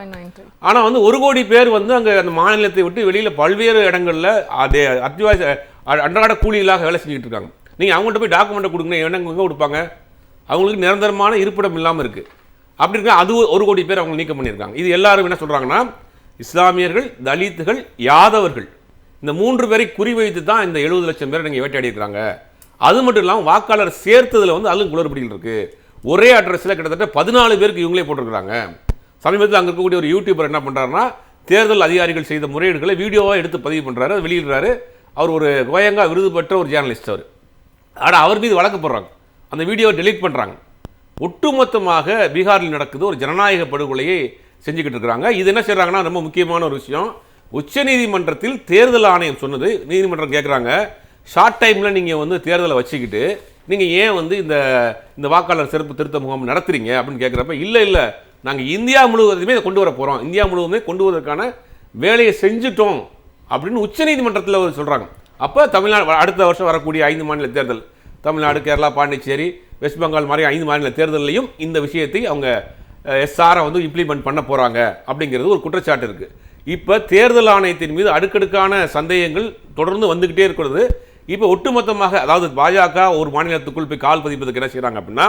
ஆனால் வந்து 1 கோடி பேர் வந்து அங்கே அந்த மாநிலத்தை விட்டு வெளியில் பல்வேறு இடங்களில் அதே அத்தியாவசிய அன்றாட கூலிகளாக வேலை செஞ்சுக்கிட்டு இருக்காங்க. நீங்கள் அவங்கள்ட்ட போய் டாக்குமெண்ட்டை கொடுங்க, எங்கே கொடுப்பாங்க? அவங்களுக்கு நிரந்தரமான இருப்பிடம் இல்லாமல் இருக்குது. அப்படி இருக்க அது 1 கோடி பேர் அவங்க நீக்கம் பண்ணியிருக்காங்க. இது எல்லாரும் என்ன சொல்கிறாங்கன்னா, இஸ்லாமியர்கள், தலித்துகள், யாதவர்கள், இந்த 3 பேரை குறிவைத்து தான் இந்த 70 லட்சம் பேரை நீங்கள் வேட்டையாடி இருக்கிறாங்க. அது மட்டும் இல்லாமல் வாக்காளர் சேர்த்ததில் வந்து அதுவும் குளறுபடிகள் இருக்குது. ஒரே அட்ரஸில் கிட்டத்தட்ட 14 பேருக்கு இவங்களே போட்டிருக்கிறாங்க. சமீபத்தில் அங்கே இருக்கக்கூடிய ஒரு யூடியூபர் என்ன பண்ணுறாருன்னா, தேர்தல் அதிகாரிகள் செய்த முறையீடுகளை வீடியோவாக எடுத்து பதிவு பண்ணுறாரு, வெளியிடுறாரு. அவர் ஒரு கோயங்கா விருது பெற்ற ஒரு ஜேர்னலிஸ்ட் அவர். ஆனால் அவர் மீது வழக்கு போடுறாங்க, அந்த வீடியோவை டெலீட் பண்ணுறாங்க. ஒட்டுமொத்தமாக பீகாரில் நடக்குது ஒரு ஜனநாயக படுகொலையை செஞ்சுக்கிட்டு இருக்கிறாங்க. இது என்ன செய்கிறாங்கன்னா, ரொம்ப முக்கியமான ஒரு விஷயம், உச்சநீதிமன்றத்தில் தேர்தல் ஆணையம் சொன்னது. நீதிமன்றம் கேட்குறாங்க, ஷார்ட் டைமில் நீங்கள் வந்து தேர்தலை வச்சுக்கிட்டு நீங்கள் ஏன் வந்து இந்த வாக்காளர் சிறப்பு திருத்த முகாம் நடத்துறீங்க அப்படின்னு கேட்குறப்ப, இல்லை நாங்கள் இந்தியா முழுவதுமே இதை கொண்டு வர போகிறோம், இந்தியா முழுவதுமே கொண்டு வருவதற்கான வேலையை செஞ்சுட்டோம் அப்படின்னு உச்சநீதிமன்றத்தில் அவர் சொல்கிறாங்க. அப்போ தமிழ்நாடு அடுத்த வருஷம் வரக்கூடிய 5 மாநில தேர்தல், தமிழ்நாடு, கேரளா, பாண்டிச்சேரி, வெஸ்ட் பெங்கால் மாதிரி 5 மாநில தேர்தலையும் இந்த விஷயத்தை அவங்க எஸ்ஆரை வந்து இம்ப்ளிமெண்ட் பண்ண போகிறாங்க அப்படிங்கிறது ஒரு குற்றச்சாட்டு இருக்குது. இப்போ தேர்தல் ஆணையத்தின் மீது அடுக்கடுக்கான சந்தேகங்கள் தொடர்ந்து வந்துக்கிட்டே இருக்கிறது. இப்போ ஒட்டுமொத்தமாக, அதாவது பாஜக ஒரு மாநிலத்துக்குள் போய் கால் பதிப்பதுக்கு என்ன செய்கிறாங்க அப்படின்னா,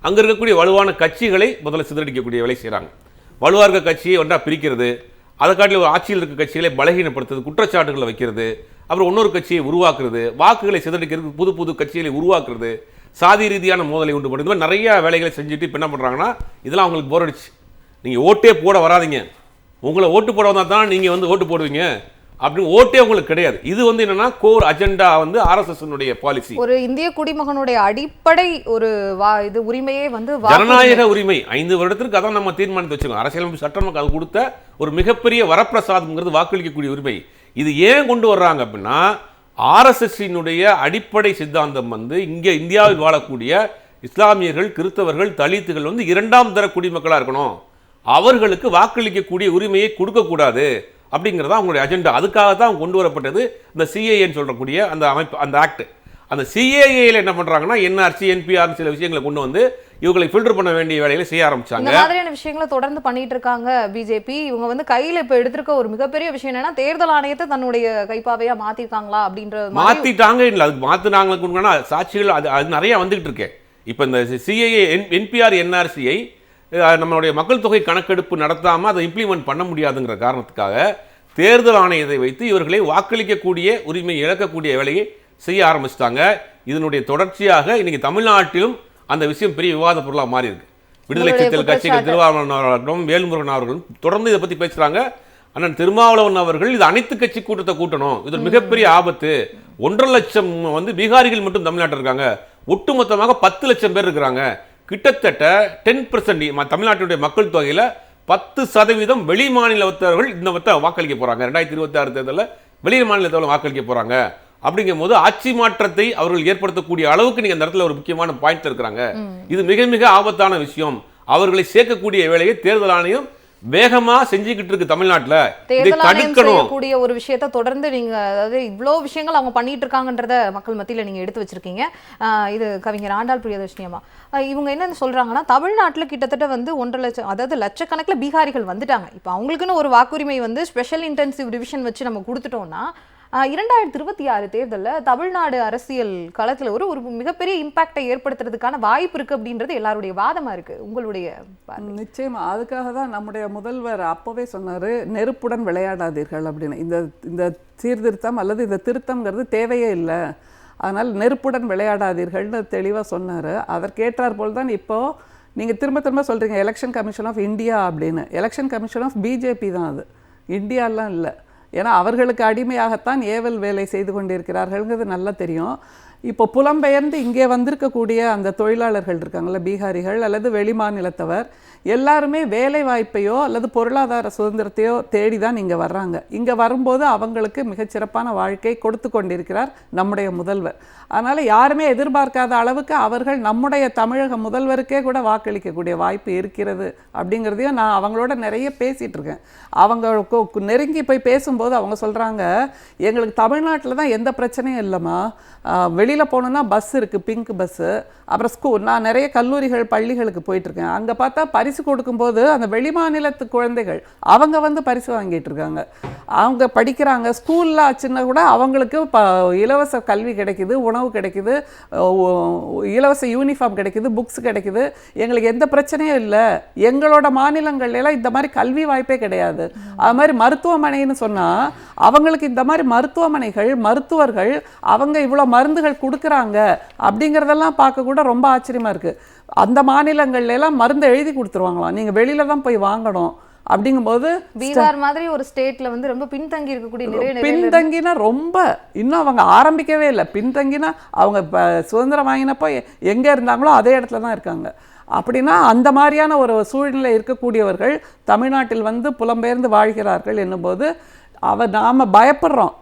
அங்கே இருக்கக்கூடிய வலுவான கட்சிகளை முதல்ல சிதறடிக்கக்கூடிய வேலை செய்கிறாங்க. வலுவாக இருக்க கட்சியை ஒன்றா பிரிக்கிறது, அதை காட்டில் ஒரு ஆட்சியில் இருக்க கட்சிகளை பலகீனப்படுத்துறது, குற்றச்சாட்டுகளை வைக்கிறது, அப்புறம் இன்னொரு கட்சியை உருவாக்குறது, வாக்குகளை சிதறடிக்கிறதுக்கு புது புது கட்சிகளை உருவாக்குறது, சாதி ரீதியான மோதலை உண்டு பண்ணுறது, இந்த மாதிரி நிறைய வேலைகளை செஞ்சுட்டு இப்போ என்ன பண்ணுறாங்கன்னா, இதெல்லாம் அவங்களுக்கு போர் அடிச்சு, நீங்கள் ஓட்டே போட வராதிங்க, உங்களை ஓட்டு போட வந்தால் தான் நீங்கள் வந்து ஓட்டு போடுவீங்க அப்படின்னு ஓட்டே உங்களுக்கு கிடையாது. இது வந்து என்னன்னா கோர் அஜெண்டா வந்து ஆர்எஸ்எஸ்னுடைய பாலிசி. ஒரு இந்திய குடிமகனுடைய அடிப்படை ஒரு இது உரிமையே வந்து ஜனநாயக உரிமை. 5 வருடத்திற்கு அதான் நம்ம தீர்மானித்து வச்சுக்கோங்க. அரசியலமைப்பு சட்டம் அது கொடுத்த ஒரு மிகப்பெரிய வரப்பிரசாதம்ங்கிறது வாக்களிக்கக்கூடிய உரிமை. இது ஏன் கொண்டு வர்றாங்க அப்படின்னா, ஆர்எஸ்எஸ்னுடைய அடிப்படை சித்தாந்தம் வந்து இங்கே இந்தியாவில் வாழக்கூடிய இஸ்லாமியர்கள், கிறிஸ்தவர்கள், தலித்துகள் வந்து 2ஆம் தர குடிமக்களாக இருக்கணும், அவர்களுக்கு வாக்களிக்கக்கூடிய உரிமையை கொடுக்கக்கூடாது அப்படிங்கிறதா அவங்களுடைய அஜெண்டா. அதுக்காக தான் அவங்க கொண்டு வரப்பட்டது இந்த சிஏஏன்னு சொல்லக்கூடிய அந்த அமைப்பு, அந்த ஆக்ட். அந்த சிஏஏல என்ன பண்றாங்கன்னா, என்ஆர்சி, என்பிஆர் சில விஷயங்களை கொண்டு வந்து இவங்களை ஃபில்டர் பண்ண வேண்டிய வேலைகளை செய்ய ஆரம்பிச்சாங்க. இந்த மாதிரியான விஷயங்களை தொடர்ந்து பண்ணிட்டு இருக்காங்க பிஜேபி. இவங்க வந்து கையில இப்ப எடுத்திருக்க ஒரு மிகப்பெரிய விஷயம் என்னன்னா, தேர்தல் ஆணையத்தை தன்னுடைய கைப்பாவையா மாத்திருக்காங்களா அப்படின்ற மாத்திட்டாங்க. இல்லை, அதுக்கு மாத்தினாங்கன்னா சாட்சிகள் அது நிறைய வந்துகிட்டு இருக்கு. இப்போ இந்த சிஏஏ, என்பிஆர், என்ஆர்சியை நம்மளுடைய மக்கள் தொகை கணக்கெடுப்பு நடத்தாமல் அதை இம்ப்ளிமெண்ட் பண்ண முடியாதுங்கிற காரணத்துக்காக தேர்தல் ஆணையத்தை வைத்து இவர்களை வாக்களிக்கக்கூடிய உரிமை இழக்கக்கூடிய வேலையை செய்ய ஆரம்பிச்சிட்டாங்க. இதனுடைய தொடர்ச்சியாக இன்னைக்கு தமிழ்நாட்டிலும் அந்த விஷயம் பெரிய விவாத பொருளாக மாறி இருக்கு. விடுதலை சிறுத்தைகள் கட்சிகள் திருமாவளவன் அவர்களும் வேல்முருகன் அவர்களும் தொடர்ந்து இதை பற்றி பேசுகிறாங்க. அண்ணன் திருமாவளவன் அவர்கள் இது அனைத்து கட்சி கூட்டத்தை கூட்டணும், இது மிகப்பெரிய ஆபத்து, 1.5 லட்சம் வந்து பீகாரிகள் மட்டும் தமிழ்நாட்டில் இருக்காங்க, ஒட்டுமொத்தமாக 10 லட்சம் பேர் இருக்கிறாங்க, கிட்டத்தட்ட 10% தமிழ்நாட்டுடைய மக்கள் தொகையில் 10% வெளி மாநிலத்தவர்கள் இந்த வாக்களிக்க போறாங்க. 2026 தேர்தலில் வெளி மாநிலத்தவர்கள் வாக்களிக்க போறாங்க. அப்படிங்கும் போது ஆட்சி மாற்றத்தை அவர்கள் ஏற்படுத்தக்கூடிய அளவுக்கு நீங்க அந்த இடத்துல ஒரு முக்கியமான பாயிண்ட் இருக்கிறாங்க. இது மிக மிக ஆபத்தான விஷயம். அவர்களை சேர்க்கக்கூடிய வேலையை தேர்தல் ஆணையம் வேகமா செஞ்சுக்கிட்டு இருக்கு தமிழ்நாட்டுல. இதை தடுக்கணும் கூடிய ஒரு விஷயத்தை தொடர்ந்து நீங்க, அதாவது இவ்வளவு விஷயங்கள் அவங்க பண்ணிட்டு இருக்காங்கன்றத மக்கள் மத்தியில நீங்க எடுத்து வச்சிருக்கீங்க. இது கவிஞர் ஆண்டாள் பிரியதர்ஷினி அம்மா இவங்க என்ன சொல்றாங்கன்னா, தமிழ்நாட்டுல கிட்டத்தட்ட வந்து 1.5 லட்சம், அதாவது லட்சக்கணக்கில் பீகாரிகள் வந்துட்டாங்க. இப்போ அவங்களுக்குன்னு ஒரு வாக்குரிமை வந்து ஸ்பெஷல் இன்டென்சிவ் ரிவிஷன் வச்சு நம்ம கொடுத்துட்டோம்னா 2026 தேர்தலில் தமிழ்நாடு அரசியல் களத்தில் ஒரு மிகப்பெரிய இம்பாக்டை ஏற்படுத்துறதுக்கான வாய்ப்பு இருக்கு அப்படின்றது எல்லாருடைய வாதமா இருக்கு. உங்களுடைய நிச்சயமா அதுக்காக தான் நம்முடைய முதல்வர் அப்பவே சொன்னாரு, நெருப்புடன் விளையாடாதீர்கள் அப்படின்னு. இந்த சீர்திருத்தம் அல்லது இந்த திருத்தம்ங்கிறது தேவையே இல்லை, அதனால் நெருப்புடன் விளையாடாதீர்கள்னு தெளிவாக சொன்னார். அதற்கேற்றார் போல் தான் இப்போது நீங்கள் திரும்ப திரும்ப சொல்கிறீங்க எலெக்ஷன் கமிஷன் ஆஃப் இந்தியா அப்படின்னு. எலெக்ஷன் கமிஷன் ஆஃப் பிஜேபி தான் அது, இந்தியாலாம் இல்லை. ஏன்னா அவர்களுக்கு அடிமையாகத்தான் ஏவல் வேலை செய்து கொண்டிருக்கிறார்கள்ங்கிறது நல்லா தெரியும். இப்போ புலம்பெயர்ந்து இங்கே வந்திருக்கக்கூடிய அந்த தொழிலாளர்கள் இருக்காங்கள்ல, பீகாரிகள் அல்லது வெளிமாநிலத்தவர், எல்லாருமே வேலை வாய்ப்பையோ அல்லது பொருளாதார சுதந்திரத்தையோ தேடி தான் இங்கே வர்றாங்க. இங்கே வரும்போது அவங்களுக்கு மிகச்சிறப்பான வாழ்க்கை கொடுத்து கொண்டிருக்கிறார் நம்முடைய முதல்வர். அதனால் யாருமே எதிர்பார்க்காத அளவுக்கு அவர்கள் நம்முடைய தமிழக முதல்வருக்கே கூட வாக்களிக்கக்கூடிய வாய்ப்பு இருக்கிறது அப்படிங்கிறதையும் நான் அவங்களோட நிறைய பேசிகிட்டு இருக்கேன். அவங்க நெருங்கி போய் பேசும்போது அவங்க சொல்கிறாங்க, எங்களுக்கு தமிழ்நாட்டில் தான் எந்த பிரச்சனையும் இல்லைம்மா, வெளியில் போகணுன்னா பஸ் இருக்குது, பிங்க் பஸ்ஸு, அப்புறம் நான் நிறைய கல்லூரிகள் பள்ளிகளுக்கு போயிட்டுருக்கேன். அங்கே பார்த்தா பரிசு கொடுக்கும்போது அந்த வெளிமாநிலத்து குழந்தைகள் அவங்க வந்து பரிசு வாங்கிட்டு இருக்காங்க. அவங்க படிக்கிறாங்க, ஸ்கூலில் ஆச்சுன்னா கூட அவங்களுக்கு இலவச கல்வி கிடைக்குது, உணவு கிடைக்குது, இலவச யூனிஃபார்ம் கிடைக்குது, புக்ஸ் கிடைக்குது. எங்களுக்கு எந்த பிரச்சனையும் இல்லை. எங்களோட மாநிலங்கள்லாம் இந்த மாதிரி கல்வி வாய்ப்பே கிடையாது. அது மாதிரி மருத்துவமனைன்னு சொன்னால் அவங்களுக்கு இந்த மாதிரி மருத்துவமனைகள், மருத்துவர்கள் அவங்க இவ்வளோ மருந்துகள் கொடுக்குறாங்க அப்படிங்கிறதெல்லாம் பார்க்க கூட ரொம்ப ஆச்சரியமாக இருக்குது. அந்த மாநிலங்கள்ல எல்லாம் மருந்து எழுதி கொடுத்துருவாங்களாம், நீங்கள் வெளியில தான் போய் வாங்கணும். அப்படிங்கும்போது பீகார் மாதிரி ஒரு ஸ்டேட்ல வந்து ரொம்ப பின்தங்கி இருக்கக்கூடிய நிறைய பின்தங்கினா ரொம்ப இன்னும் அவங்க ஆரம்பிக்கவே இல்லை. பின்தங்கினா அவங்க சுதந்திரம் வாங்கினப்போ எங்கே இருந்தாங்களோ அதே இடத்துல தான் இருக்காங்க. அப்படின்னா அந்த மாதிரியான ஒரு சூழ்நிலை இருக்கக்கூடியவர்கள் தமிழ்நாட்டில் வந்து புலம்பெயர்ந்து வாழ்கிறார்கள் என்னும்போது நாம் பயப்படுறோம்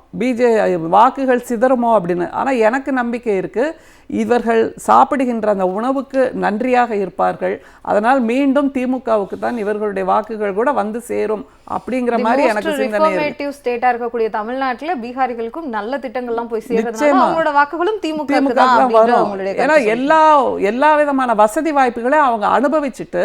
வாக்குகள் சிதறுமோ அப்படின்னு. ஆனால் எனக்கு நம்பிக்கை இருக்குது, இவர்கள் சாப்பிடுகின்ற அந்த உணவுக்கு நன்றியாக இருப்பார்கள். அதனால் மீண்டும் திமுகவுக்கு தான் இவர்களுடைய வாக்குகள் கூட வந்து சேரும் அப்படிங்கிற மாதிரி எனக்கு சிந்தனை இருக்கு. ஸ்டேட்டா இருக்கக்கூடிய தமிழ்நாட்டுல பீகாரிகளுக்கும் நல்ல திட்டங்கள்லாம் போய் சேர்றதுனால அவங்களோட வாக்குகளும் திமுக தான் வரும். ஏன்னா எல்லா விதமான வசதி வாய்ப்புகளையும் அவங்க அனுபவிச்சுட்டு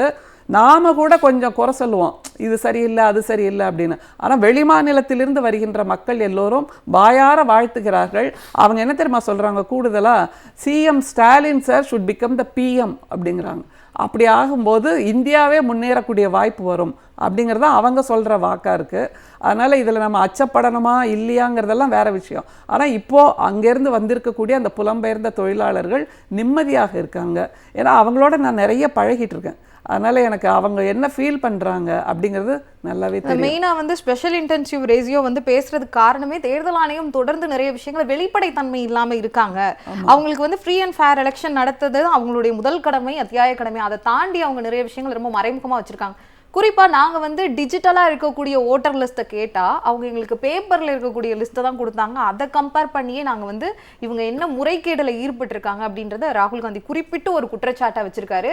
நாம கூட கொஞ்சம் குறை சொல்லுவோம், இது சரியில்லை அது சரியில்லை அப்படின்னு. ஆனால் வெளிமாநிலத்திலிருந்து வருகின்ற மக்கள் எல்லோரும் வாயார வாழ்த்துகிறார்கள். அவங்க என்ன தெரியுமா சொல்கிறாங்க, கூடுதலாக CM Stalin sir should become the PM அப்படிங்கிறாங்க. அப்படி ஆகும்போது இந்தியாவே முன்னேறக்கூடிய வாய்ப்பு வரும் அப்படிங்கிறது அவங்க சொல்கிற வாக்காக இருக்குது. அதனால் இதில் நம்ம அச்சப்படணுமா இல்லையாங்கிறதெல்லாம் வேறு விஷயம். ஆனால் இப்போது அங்கேருந்து வந்திருக்கக்கூடிய அந்த புலம்பெயர்ந்த தொழிலாளர்கள் நிம்மதியாக இருக்காங்க. ஏன்னா அவங்களோட நான் நிறைய பழகிட்டு இருக்கேன். அதனால எனக்கு அவங்க என்ன ஃபீல் பண்றாங்க அப்படிங்கிறது நல்லாவே தெரியும். மெயினாக வந்து ஸ்பெஷல் இன்டென்சிவ் ரேசியோ வந்து பேசுறதுக்கு காரணமே தேர்தல் ஆணையம் தொடர்ந்து நிறைய விஷயங்கள் வெளிப்படைத்தன்மை இல்லாமல் இருக்காங்க. அவங்களுக்கு வந்து ஃப்ரீ அண்ட் ஃபேர் எலெக்ஷன் நடத்துறது அவங்களுடைய முதல் கடமை, அத்தியாய கடமை. அதை தாண்டி அவங்க நிறைய விஷயங்கள் ரொம்ப மறைமுகமாக வச்சிருக்காங்க. குறிப்பாக நாங்கள் வந்து டிஜிட்டலாக இருக்கக்கூடிய ஓட்டர் லிஸ்ட்டை கேட்டால் அவங்க எங்களுக்கு பேப்பரில் இருக்கக்கூடிய லிஸ்ட்டை தான் கொடுத்தாங்க. அதை கம்பேர் பண்ணியே நாங்கள் வந்து இவங்க என்ன முறைகேடில் ஈடுபட்டிருக்காங்க அப்படின்றத ராகுல் காந்தி குறிப்பிட்டு ஒரு குற்றச்சாட்டை வச்சிருக்காரு.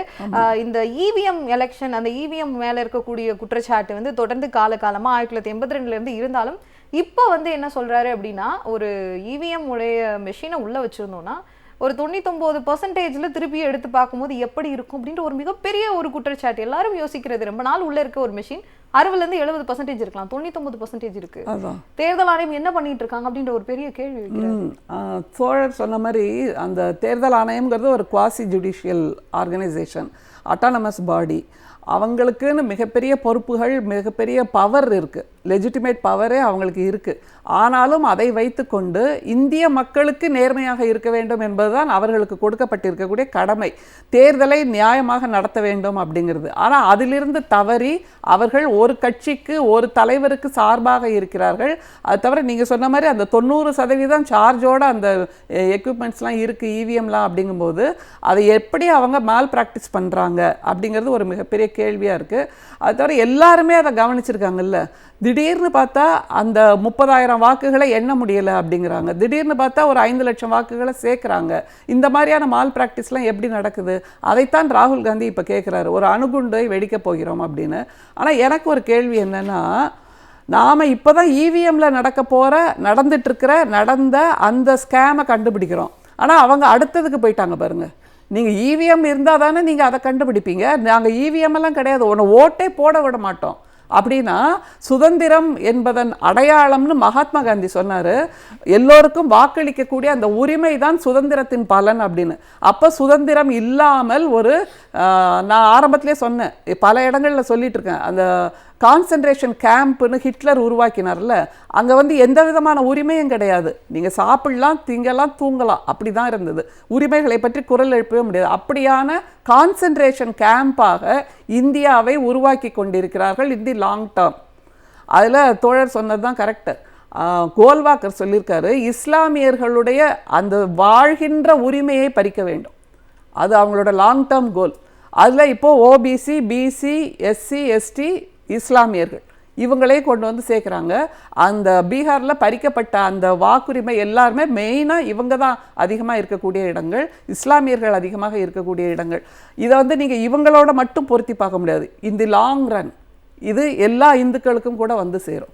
இந்த இவிஎம் எலெக்ஷன், அந்த இவிஎம் மேலே இருக்கக்கூடிய குற்றச்சாட்டு வந்து தொடர்ந்து காலகாலமாக 1982 இருந்தாலும் இப்போ வந்து என்ன சொல்கிறாரு அப்படின்னா, ஒரு இவிஎம் உடைய மெஷினை உள்ளே வச்சுருந்தோன்னா ஒரு 99% திருப்பி எடுத்து பார்க்கும்போது எப்படி இருக்கும் அப்படின்ற ஒரு மிகப்பெரிய ஒரு குற்றச்சாட்டு. எல்லாரும் யோசிக்கிறது, ரொம்ப நாள் உள்ள இருக்க ஒரு மெஷின் 60% இருக்கலாம், 99% இருக்கு. தேர்தல் ஆணையம் என்ன பண்ணிட்டு இருக்காங்க அப்படின்ற ஒரு பெரிய கேள்வி. சோழர் சொன்ன மாதிரி அந்த தேர்தல் ஆணையம்ங்கிறது ஒரு குவாசி ஜுடிஷியல் ஆர்கனைசேஷன், அட்டானமஸ் பாடி. அவங்களுக்குன்னு மிகப்பெரிய பொறுப்புகள், மிகப்பெரிய பவர் இருக்குது, லெஜிட்டிமேட் பவரே அவங்களுக்கு இருக்குது. ஆனாலும் அதை வைத்துக்கொண்டு இந்திய மக்களுக்கு நேர்மையாக இருக்க வேண்டும் என்பதுதான் அவர்களுக்கு கொடுக்கப்பட்டிருக்கக்கூடிய கடமை. தேர்தலை நியாயமாக நடத்த வேண்டும் அப்படிங்கிறது. ஆனால் அதிலிருந்து தவறி அவர்கள் ஒரு கட்சிக்கு, ஒரு தலைவருக்கு சார்பாக இருக்கிறார்கள். அது தவிர நீங்கள் சொன்ன மாதிரி அந்த 90% சார்ஜோட அந்த எக்யூப்மெண்ட்ஸ்லாம் இருக்குது, இவிஎம்லாம். அப்படிங்கும்போது அதை எப்படி அவங்க மால் ப்ராக்டிஸ் பண்ணுறாங்க அப்படிங்கிறது ஒரு மிகப்பெரிய கேள்வியாக இருக்குது. அது தவிர எல்லாருமே அதை கவனிச்சிருக்காங்கல்ல. திடீர்னு பார்த்தா அந்த 30,000 வாக்குகளை எண்ண முடியலை அப்படிங்கிறாங்க. திடீர்னு பார்த்தா ஒரு 5 லட்சம் வாக்குகளை சேர்க்குறாங்க. இந்த மாதிரியான மால் ப்ராக்டிஸ்லாம் எப்படி நடக்குது? அதைத்தான் ராகுல் காந்தி இப்போ கேட்குறாரு, ஒரு அணுகுண்டை வெடிக்க போகிறோம் அப்படின்னு. ஆனால் எனக்கு ஒரு கேள்வி என்னென்னா, நாம் இப்போ தான் இவிஎம்மில் நடந்த அந்த ஸ்கேமை கண்டுபிடிக்கிறோம். ஆனால் அவங்க அடுத்ததுக்கு போயிட்டாங்க பாருங்கள். நீங்கள் இவிஎம் இருந்தால் தானே நீங்கள் அதை கண்டுபிடிப்பீங்க. நாங்கள் இவிஎம் எல்லாம் கிடையாது, ஒன்று ஓட்டே போட விட மாட்டோம் அப்படின்னா சுதந்திரம் என்பதன் அடையாளம்னு மகாத்மா காந்தி சொன்னார். எல்லோருக்கும் வாக்களிக்கக்கூடிய அந்த உரிமை தான் சுதந்திரத்தின் பலன் அப்படின்னு. அப்போ சுதந்திரம் இல்லாமல் நான் ஆரம்பத்திலே சொன்னேன், பல இடங்களில் சொல்லிட்டு இருக்கேன், அந்த கான்சன்ட்ரேஷன் கேம்ப்னு ஹிட்லர் உருவாக்கினார்ல, அங்கே வந்து எந்த விதமான உரிமையும் கிடையாது. நீங்கள் சாப்பிடலாம், திங்கலாம், தூங்கலாம், அப்படி தான் இருந்தது. உரிமைகளை பற்றி குரல் எழுப்பவே முடியாது. அப்படியான கான்சன்ட்ரேஷன் கேம்பாக இந்தியாவை உருவாக்கி கொண்டிருக்கிறார்கள் இன் தி லாங் டேர்ம். அதில் தோழர் சொன்னது தான் கரெக்டு. கோல்வாக்கர் சொல்லியிருக்காரு, இஸ்லாமியர்களுடைய அந்த வாழ்கின்ற உரிமையை பறிக்க வேண்டும், அது அவங்களோட லாங் டேர்ம் கோல். அதில் இப்போது ஓபிசி, பிசி, எஸ்சி, எஸ்டி, இஸ்லாமியர்கள் இவங்களே கொண்டு வந்து சேர்க்குறாங்க. அந்த பீகாரில் பறிக்கப்பட்ட அந்த வாக்குரிமை எல்லாருமே மெயினாக இவங்க தான் அதிகமாக இருக்கக்கூடிய இடங்கள், இஸ்லாமியர்கள் அதிகமாக இருக்கக்கூடிய இடங்கள். இதை வந்து நீங்கள் இவங்களோட மட்டும் பொருத்தி பார்க்க முடியாது. இன் தி லாங் ரன் இது எல்லா இந்துக்களுக்கும் கூட வந்து சேரும்.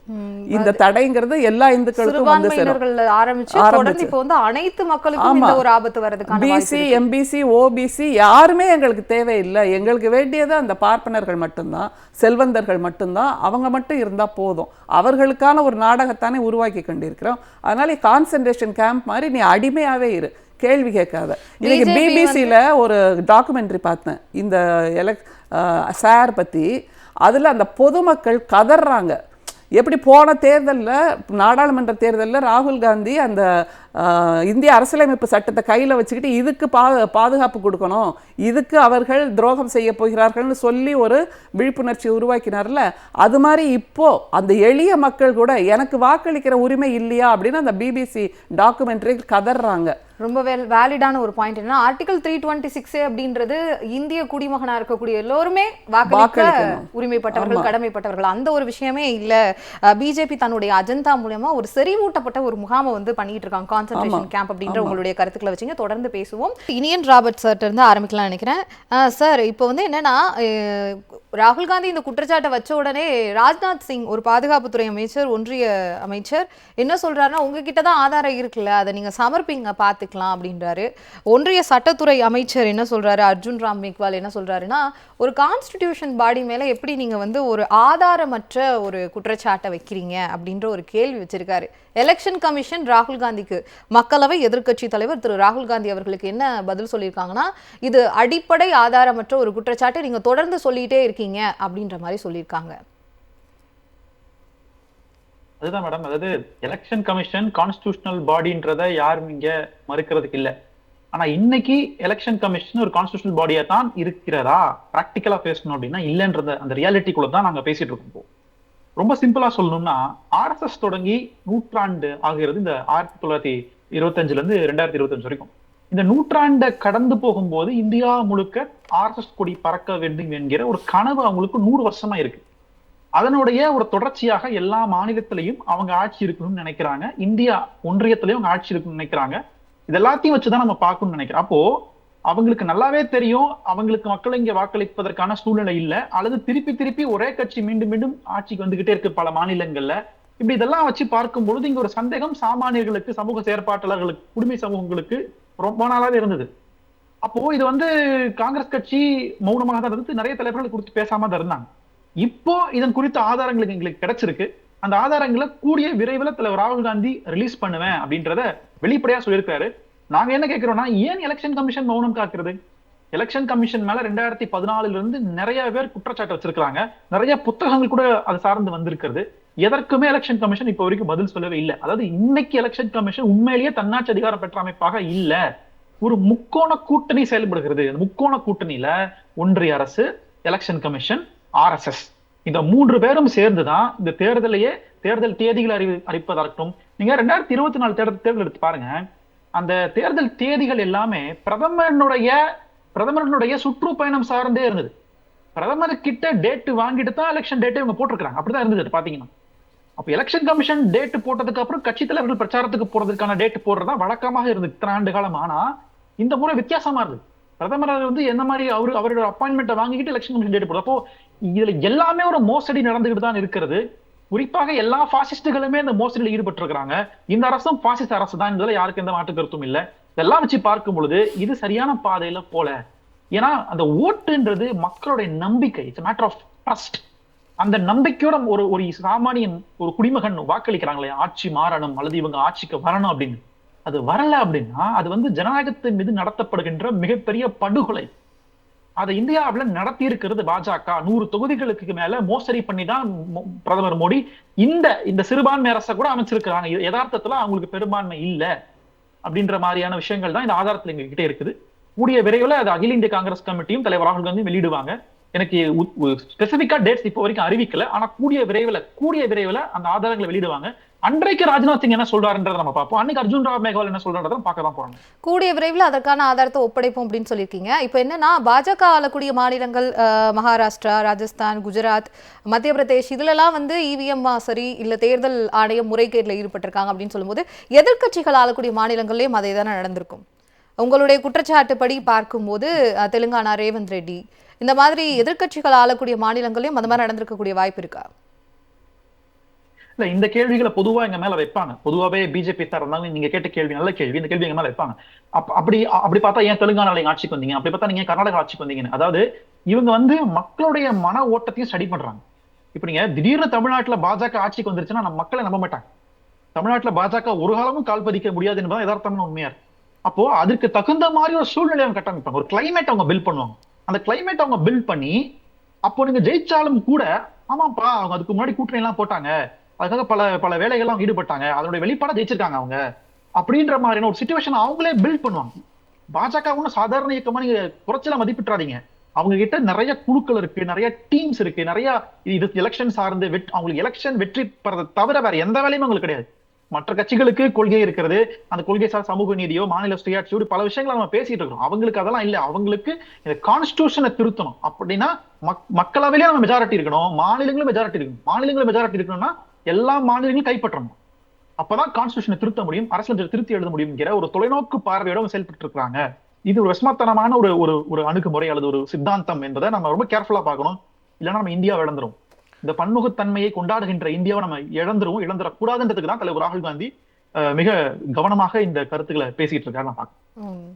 இந்த தடைங்கிறது எல்லா இந்துக்களுக்கும் வந்து சேரும். ஆரம்பிச்சு இப்போ வந்து அனைத்து மக்களுக்கும் இந்த ஒரு ஆபத்து வரதுக்கான பிசி, எம்பிசி, ஓபிசி யாருமே எங்களுக்கு தேவையில்லை. எங்களுக்கு வேண்டியது அந்த பார்ப்பனர்கள் மட்டும்தான், செல்வந்தர்கள் மட்டும்தான். அவங்க மட்டும் இருந்தா போதும். அவர்களுக்கான ஒரு நாடகத்தானே உருவாக்கி கொண்டிருக்கிறோம். அதனால கான்சன்ட்ரேஷன் கேம்ப் மாதிரி நீ அடிமையாவே இரு, கேள்வி கேட்காத. இன்னைக்கு பிபிசியில் ஒரு டாக்குமெண்ட்ரி பார்த்தேன் இந்த சார் பற்றி. அதில் அந்த பொதுமக்கள் கதறாங்க. எப்படி போன தேர்தலில், நாடாளுமன்ற தேர்தலில் ராகுல் காந்தி அந்த இந்திய அரசியலமைப்பு சட்டத்தை கையில் வச்சுக்கிட்டு இதுக்கு பாதுகாப்பு கொடுக்கணும், இதுக்கு அவர்கள் துரோகம் செய்ய போகிறார்கள்னு சொல்லி ஒரு விழிப்புணர்ச்சி உருவாக்கினார்ல, அது மாதிரி இப்போது அந்த எளிய மக்கள் கூட எனக்கு வாக்களிக்கிற உரிமை இல்லையா அப்படின்னு அந்த பிபிசி டாக்குமெண்ட்ரி கதறாங்க. ரொம்ப வேலிடான ஒரு பாயிண்ட். என்ன ஆர்டிகல் 326 அப்படின்றது இந்திய குடிமகனா இருக்கக்கூடிய எல்லோருமே வாக்களிக்க உரிமைப்பட்டவர்கள், கடமைப்பட்டவர்கள். அந்த ஒரு விஷயமே இல்ல. பிஜேபி தன்னுடைய அஜெண்டா மூலமா ஒரு செறிவூட்டப்பட்ட ஒரு முகாமை வந்து பண்ணிட்டு இருக்காங்க, கான்சன்ட்ரேஷன் கேம்ப் அப்படின்ற உங்களுடைய கருத்துக்களை வச்சுங்க. தொடர்ந்து பேசுவோம். இனியன் ராபர்ட் சார்ட்ட இருந்து ஆரம்பிக்கலாம் நினைக்கிறேன். சார், இப்போ வந்து என்னன்னா, ராகுல் காந்தி இந்த குற்றச்சாட்டை வச்ச உடனே ராஜ்நாத் சிங், ஒரு பாதுகாப்புத்துறை அமைச்சர், ஒன்றிய அமைச்சர், என்ன சொல்றாருன்னா, உங்ககிட்ட தான் ஆதாரம் இருக்குல்ல, அதை நீங்க சமர்ப்பிங்க, பார்த்துக்கலாம் அப்படின்றாரு. ஒன்றிய சட்டத்துறை அமைச்சர் என்ன சொல்றாரு, அர்ஜுன் ராம் மேக்வால் என்ன சொல்றாருன்னா, ஒரு கான்ஸ்டிடியூஷன் பாடி மேல எப்படி நீங்க வந்து ஒரு ஆதாரமற்ற ஒரு குற்றச்சாட்டை வைக்கிறீங்க அப்படின்ற ஒரு கேள்வி வச்சிருக்காரு. எலெக்ஷன் கமிஷன் ராகுல் காந்திக்கு, மக்களவை எதிர்க்கட்சி தலைவர் திரு ராகுல் காந்தி அவர்களுக்கு என்ன பதில் சொல்லியிருக்காங்கன்னா, இது அடிப்படை ஆதாரமற்ற ஒரு குற்றச்சாட்டை நீங்க தொடர்ந்து சொல்லிட்டே இருக்கீங்க அப்படின்ற மாதிரி சொல்லியிருக்காங்க. அதுதான் மேடம், அதாவது எலெக்ஷன் கமிஷன் கான்ஸ்டிடியூஷனல் பாடின்றதை யாரும் இங்க மறுக்கிறதுக்கு இல்லை. ஆனா இன்னைக்கு எலெக்ஷன் கமிஷன் ஒரு கான்ஸ்டிடியூஷனல் பாடியா தான் இருக்கிறதா பிராக்டிக்கலா பேசணும் அப்படின்னா இல்லைன்றத அந்த ரியாலிட்டிக்குள்ள தான் நாங்க பேசிட்டு இருக்கோம். ரொம்ப சிம்பிளா சொல்லணும்னா, ஆர்எஸ்எஸ் தொடங்கி நூற்றாண்டு ஆகிறது இந்த 1925 இருந்து 2025 வரைக்கும். இந்த நூற்றாண்டை கடந்து போகும்போது இந்தியா முழுக்க ஆர்எஸ்எஸ் கொடி பறக்க வேண்டும் என்கிற ஒரு கனவு அவங்களுக்கு 100 வருஷமா இருக்கு. அதனுடைய ஒரு தொடர்ச்சியாக எல்லா மாநிலத்திலையும் அவங்க ஆட்சி இருக்கணும்னு நினைக்கிறாங்க, இந்தியா ஒன்றியத்திலையும் அவங்க ஆட்சி இருக்கணும்னு நினைக்கிறாங்க. இது எல்லாத்தையும் வச்சுதான் நம்ம பார்க்கணும்னு நினைக்கிறோம். அப்போ அவங்களுக்கு நல்லாவே தெரியும் அவங்களுக்கு மக்களை இங்க வாக்களிப்பதற்கான சூழ்நிலை இல்லை, அல்லது திருப்பி திருப்பி ஒரே கட்சி மீண்டும் மீண்டும் ஆட்சிக்கு வந்துகிட்டே இருக்கு பல மாநிலங்கள்ல. இப்படி இதெல்லாம் வச்சு பார்க்கும் பொழுது இங்க ஒரு சந்தேகம் சாமானியர்களுக்கு, சமூக செயற்பாட்டாளர்களுக்கு, குடிமை சமூகங்களுக்கு ரொம்ப நாளாவே இருந்தது. அப்போ இது வந்து காங்கிரஸ் கட்சி மௌனமாக தான் இருந்து நிறைய தலைவர்கள் குறித்து பேசாம தான் இருந்தாங்க. இப்போ இதன் குறித்த ஆதாரங்களுக்கு எங்களுக்கு கிடைச்சிருக்கு. அந்த ஆதாரங்களை கூடிய விரைவில் தலைவர் ராகுல் காந்தி ரிலீஸ் பண்ணுவேன் அப்படின்றத வெளிப்படையா சொல்லியிருக்காரு. நாங்க என்ன கேட்கிறோம்னா, ஏன் எலெக்ஷன் கமிஷன் மௌனம் காக்குறது? எலெக்ஷன் கமிஷன் மேல 2014 இருந்து நிறைய பேர் குற்றச்சாட்டு வச்சிருக்காங்க, நிறைய புத்தகங்கள் கூட அது சார்ந்து வந்திருக்கிறது. எதற்குமே எலெக்ஷன் கமிஷன் இப்போ வரைக்கும் பதில் சொல்லவே இல்லை. அதாவது இன்னைக்கு எலெக்ஷன் கமிஷன் உண்மையிலேயே தன்னாட்சி அதிகாரம் பெற்ற அமைப்பாக இல்ல, ஒரு முக்கோண கூட்டணி செயல்படுகிறது. முக்கோண கூட்டணியில ஒன்றிய அரசு, எலெக்ஷன் கமிஷன், ஆர்எஸ்எஸ், இந்த 3 பேரும் சேர்ந்துதான் இந்த தேர்தல் தேதிகளை அறிவிப்பதாகட்டும். நீங்க 2024 தேர்தல் எடுத்து பாருங்க, அந்த தேர்தல் தேதிகள் எல்லாமே பிரதமருடைய சுற்றுப்பயணம் சார்ந்தே இருந்தது. பிரதமர் கிட்ட டேட் வாங்கிட்டு தான் எலெக்ஷன் டேட்டை இவங்க போட்டிருக்காங்க. அப்படிதான் இருந்தது பாத்தீங்கன்னா. அப்ப எலெக்ஷன் கமிஷன் டேட் போட்டதுக்கு அப்புறம் கட்சி தலைவர்கள் பிரச்சாரத்துக்கு போறதுக்கான டேட் போடுறதா வழக்கமாக இருந்தது இத்தனை ஆண்டு காலம். ஆனா இந்த முறை வித்தியாசமா இருக்கு. பிரதமர் வந்து என்ன மாதிரி அவரோட அப்பாயின்மெண்ட்டை வாங்கிட்டு எலெக்ஷன் கமிஷன் டேட் போடுறப்போ இதுல எல்லாமே ஒரு மோசடி நடந்துகிட்டு தான் இருக்கிறது. குறிப்பாக எல்லா பாசிஸ்டுகளுமே இந்த மோசடியில் ஈடுபட்டு இருக்கிறாங்க. இந்த அரசும் பாசிஸ்ட் அரசு தான், இதுல யாருக்கு எந்த மாற்று கருத்தும் இல்லை. இதெல்லாம் வச்சு பார்க்கும் பொழுது இது சரியான பாதையில போல. ஏன்னா அந்த ஓட்டுன்றது மக்களுடைய நம்பிக்கை, இட்ஸ் மேட்டர் ஆஃப் ட்ரஸ்ட். அந்த நம்பிக்கையோட ஒரு சாமானியன், ஒரு குடிமகன் வாக்களிக்கிறாங்களே ஆட்சி மாறணும் அல்லது இவங்க ஆட்சிக்கு வரணும் அப்படின்னு, அது வரல அப்படின்னா அது வந்து ஜனநாயகத்தின் மீது நடத்தப்படுகின்ற மிகப்பெரிய படுகொலை. அதை இந்தியாவில் நடத்தி இருக்கிறது பாஜக. 100 தொகுதிகளுக்கு மேல மோசடி பண்ணி தான் பிரதமர் மோடி இந்த சிறுபான்மை அரசை கூட அமைச்சிருக்கிறாங்க. யதார்த்தத்துல அவங்களுக்கு பெரும்பான்மை இல்ல அப்படின்ற மாதிரியான விஷயங்கள் தான் இந்த ஆதாரத்துல எங்க கிட்டே இருக்குது. கூடிய விரைவில் அது அகில இந்திய காங்கிரஸ் கமிட்டியும் தலைவர் ராகுல் காந்தியும் வெளியிடுவாங்க. எனக்கு ஸ்பெசிபிக்கா டேட்ஸ் இப்போ வரைக்கும் அறிவிக்கல, ஆனா கூடிய விரைவில் அந்த ஆதாரங்களை வெளியிடுவாங்க. அன்றைக்கு ராஜ்நாத் சிங் என்ன சொல்றாருன்றதை நம்ம பார்ப்போம். அன்னைக்கு அர்ஜுன் ராம் மேக்வால் என்ன சொல்றான்றதை பார்க்க தான் போறோம். கூடிய விரைவில் அதற்கான ஆதாரத்தை ஒப்படைப்போம் அப்படின்னு சொல்லியிருக்கீங்க. இப்போ என்னன்னா, பாஜக ஆளக்கூடிய மாநிலங்கள் மகாராஷ்டிரா, ராஜஸ்தான், குஜராத், மத்திய பிரதேஷ், இதுலலாம் வந்து இவிஎம் சரி இல்ல தேர்தல் ஆணையம் முறைகேட்டில் ஈடுபட்டிருக்காங்க அப்படின்னு சொல்லும்போது எதிர்க்கட்சிகள் ஆளக்கூடிய மாநிலங்கள்லயும் அதே தானே நடந்திருக்கும். உங்களுடைய குற்றச்சாட்டுப்படி பார்க்கும்போது தெலுங்கானா ரேவந்த் ரெட்டி இந்த மாதிரி எதிர்க்கட்சிகள் ஆளக்கூடிய மாநிலங்களையும் அந்த மாதிரி நடந்திருக்கக்கூடிய வாய்ப்பு இருக்கா? இல்ல, இந்த கேள்விகளை பொதுவா எங்க மேல வைப்பாங்க. பொதுவாவே பிஜேபி சார் இருந்தாலும் நீங்க கேட்ட கேள்வி நல்ல கேள்வி. இந்த கேள்வி எங்க மேல வைப்பாங்க. அப்படி பார்த்தா ஏன் தெலுங்கானால ஆட்சிக்கு வந்தீங்க, அப்படி பார்த்தா நீங்க கர்நாடகா ஆட்சிக்கு வந்தீங்கன்னு. அதாவது இவங்க வந்து மக்களுடைய மன ஓட்டத்தையும் ஸ்டடி பண்றாங்க. இப்ப நீங்க திடீர்னு தமிழ்நாட்டுல பாஜக ஆட்சிக்கு வந்துருச்சுன்னா நம்ம மக்களை நம்ப மாட்டாங்க. தமிழ்நாட்டுல பாஜக ஒரு காலமும் கால் பதிக்க முடியாது என்பதான் யதார்த்தமான உண்மையா இருக்கு. அப்போ அதுக்கு தகுந்த மாதிரி ஒரு சூழ்நிலை அவங்க கட்டமைப்பாங்க, ஒரு கிளைமேட் அவங்க பில்ட் பண்ணுவாங்க. அந்த கிளைமேட் அவங்க பில்ட் பண்ணி அப்போ நீங்க ஜெயிச்சாலும் கூட ஆமாப்பா அவங்க அதுக்கு முன்னாடி கூட்டணி எல்லாம் போட்டாங்க, அதுக்காக பல பல வேலைகள்லாம் ஈடுபட்டாங்க, அதனுடைய வெளிப்பாட ஜெயிச்சிருக்காங்க அவங்க அப்படின்ற மாதிரியான ஒரு சிச்சுவேஷன் அவங்களே பில்ட் பண்ணுவாங்க. பாஜக ஒன்றும் சாதாரண இயக்கமா நீங்க குறைச்சல மதிப்பிட்டுறாதீங்க. அவங்க கிட்ட நிறைய குழுக்கள் இருக்கு, நிறைய டீம்ஸ் இருக்கு, நிறைய இது எலெக்ஷன் சார்ந்து அவங்களுக்கு எலெக்ஷன் வெற்றி பெறதை தவிர வேற எந்த வேலையும் அவங்களுக்கு கிடையாது. மற்ற கட்சிகளுக்கு கொள்கை இருக்கிறது, அந்த கொள்கை சார் சமூக நீதியோ மாநில சுயாட்சியோ பல விஷயங்களை நம்ம பேசிட்டு இருக்கிறோம். அவங்களுக்கு அதெல்லாம் இல்ல. அவங்களுக்கு இந்த கான்ஸ்டிடியூஷனை திருத்தணும் அப்படின்னா மக்களவையிலே நம்ம மெஜாரிட்டி இருக்கணும், மாநிலங்களும் மெஜாரிட்டி இருக்கணும். மாநிலங்களும் மெஜாரிட்டி இருக்கணும்னா எல்லா மாநிலங்களும் கைப்பற்றணும். அப்பதான் கான்ஸ்டிடியூஷனை திருத்த முடியும், அரசியல் திருத்தி எழுத முடியுங்கிற ஒரு தொலைநோக்கு பார்வையோட செயல்பட்டு இருக்காங்க. இது ஒரு விஸ்மத்தனமான ஒரு அணுகுமுறை அல்லது ஒரு சித்தாந்தம் என்பதை நம்ம ரொம்ப கேர்ஃபுல்லா பார்க்கணும். இல்லைன்னா நம்ம இந்தியாவை இழந்துரும். இந்த பன்முகத்தன்மையை கொண்டாடுகின்ற இந்தியாவை நம்ம இழந்துடக்கூடாதுன்றதுக்கு தான் தலைவர் ராகுல் காந்தி மிக கவனமாக இந்த கருத்துக்களை பேசிட்டு இருக்காரு. நான் பார்க்கிறேன்.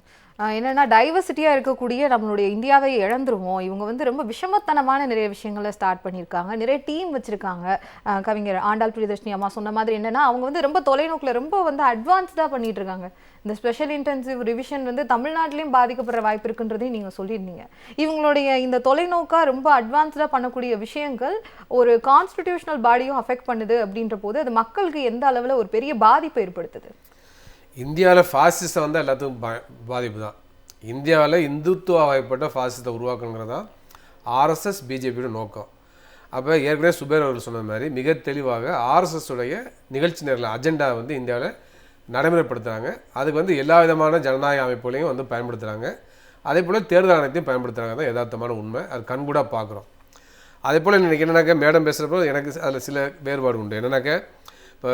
என்னன்னா டைவர்சிட்டியா இருக்கக்கூடிய நம்மளுடைய இந்தியாவை இழந்துருவோம். இவங்க வந்து ரொம்ப விஷமத்தனமான நிறைய விஷயங்களை ஸ்டார்ட் பண்ணியிருக்காங்க, நிறைய டீம் வச்சிருக்காங்க. கவிஞர் ஆண்டாள் பிரியதர்ஷினி அம்மா சொன்ன மாதிரி என்னன்னா, அவங்க வந்து ரொம்ப தொலைநோக்குல ரொம்ப வந்து அட்வான்ஸ்டா பண்ணிட்டு இருக்காங்க. இந்த ஸ்பெஷல் இன்டென்சிவ் ரிவிஷன் வந்து தமிழ்நாட்டிலையும் பாதிக்கப்படுற வாய்ப்பு இருக்குன்றதையும் நீங்க சொல்லியிருந்தீங்க. இவங்களுடைய இந்த தொலைநோக்கா ரொம்ப அட்வான்ஸ்டா பண்ணக்கூடிய விஷயங்கள் ஒரு கான்ஸ்டிடியூஷனல் பாடியும் அஃபெக்ட் பண்ணுது அப்படின்ற போது அது மக்களுக்கு எந்த அளவுல ஒரு பெரிய பாதிப்பை ஏற்படுத்துது? இந்தியாவில் ஃபாசிசம் வந்து எல்லாத்துக்கும் பாதிப்பு தான். இந்தியாவில் இந்துத்துவ வாய்ப்பட்ட ஃபாசிசத்தை உருவாக்கணுங்கிறது தான் ஆர்எஸ்எஸ் பிஜேபியோட நோக்கம். அப்போ ஏற்கனவே சுபேர் அவர்கள் சொன்ன மாதிரி மிக தெளிவாக ஆர்எஸ்எஸ் உடைய நிகழ்ச்சி நேரில் அஜெண்டா வந்து இந்தியாவில் நடைமுறைப்படுத்துகிறாங்க. அதுக்கு வந்து எல்லா விதமான ஜனநாயக அமைப்புகளையும் வந்து பயன்படுத்துகிறாங்க. அதே போல் தேர்தல் ஆணையத்தையும் பயன்படுத்துகிறாங்க. தான் யதார்த்தமான உண்மை, அது கண்கூடாக பார்க்குறோம். அதே போல் இன்றைக்கி என்னன்னாக்கா மேடம் பேசுகிறப்போ எனக்கு அதில் சில வேறுபாடு உண்டு. என்னன்னாக்கா இப்போ